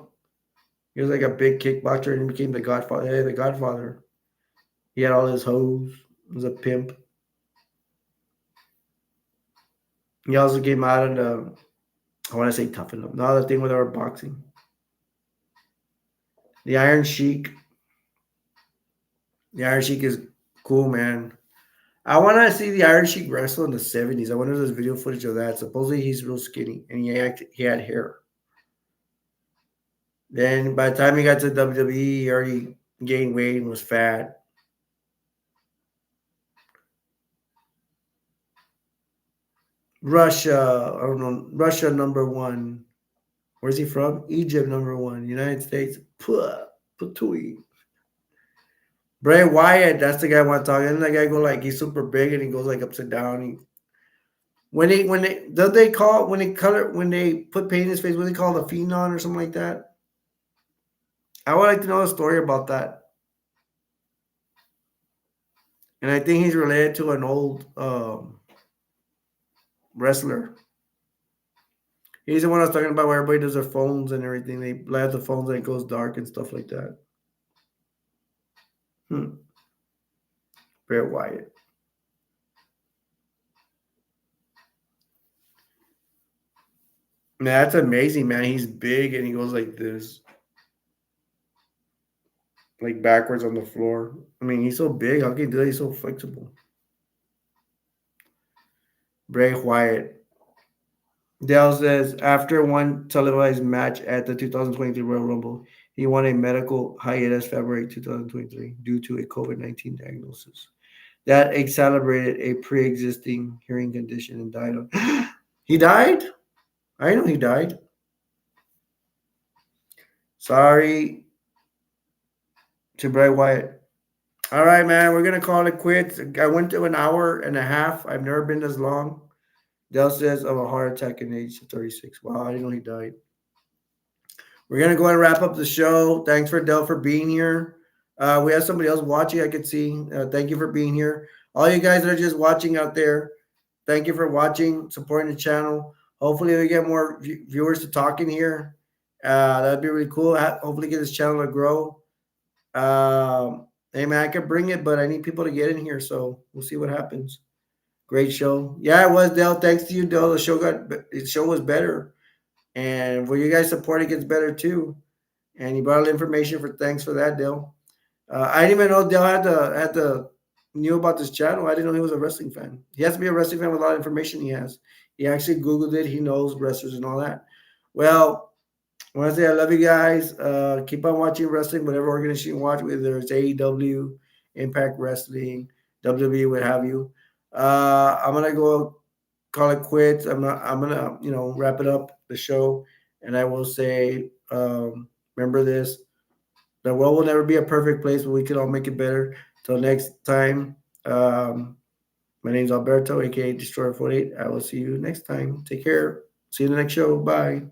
He was like a big kickboxer and he became the Godfather. Hey, the Godfather. He had all his hoes. He was a pimp. He also came out in the, I want to say tough enough. No, the thing with our boxing. The Iron Sheik. The Iron Sheik is cool, man. I want to see the Iron Sheik wrestle in the 70s. I wonder if there's video footage of that. Supposedly he's real skinny and he had hair. Then by the time he got to WWE, he already gained weight and was fat. Russia, I don't know. Russia number one. Where's he from? Egypt number one. United States. Puh, Patui. Bray Wyatt, that's the guy I want to talk. And that guy go like he's super big and he goes like upside down. When they don't they call when they put paint in his face, what do they call it, the phenon or something like that? I would like to know the story about that. And I think he's related to an old wrestler. He's the one I was talking about where everybody does their phones and everything. They light up the phones and it goes dark and stuff like that. Hmm. Bray Wyatt. Man, that's amazing, man. He's big and he goes like this, like backwards on the floor. I mean, he's so big. How can he do that? He's so flexible. Bray Wyatt. Dale says after one televised match at the 2023 Royal Rumble, he won a medical hiatus February 2023 due to a COVID-19 diagnosis. That accelerated a pre-existing hearing condition and died. He died? I know he died. Sorry to Bray Wyatt. All right, man, we're gonna call it quits. I went to an hour and a half. I've never been this long. Dell says of a heart attack in age 36. Wow, I didn't know he died. We're gonna go ahead and wrap up the show. Thanks for Dell for being here. We have somebody else watching. I could see. Thank you for being here. All you guys that are just watching out there, thank you for watching, supporting the channel. Hopefully, we get more viewers to talk in here. That'd be really cool. Hopefully, get this channel to grow. Hey man, I could bring it, but I need people to get in here, so we'll see what happens. Great show. Yeah, it was Dell. Thanks to you, Dell. The show was better, and for you guys support, it gets better too. And you brought information for thanks for that, Dell. I didn't even know Dell had the knew about this channel. I didn't know he was a wrestling fan. He has to be a wrestling fan with a lot of information he has. He actually Googled it. He knows wrestlers and all that. Well, I want to say I love you guys. Keep on watching wrestling, whatever organization you watch, whether it's AEW, Impact Wrestling, WWE, what have you. I'm gonna go call it quits. I'm gonna wrap it up the show, and I will say, remember this: the world will never be a perfect place, but we can all make it better. Till next time. My name's Alberto, aka Destroyer 48. I will see you next time. Take care. See you in the next show. Bye.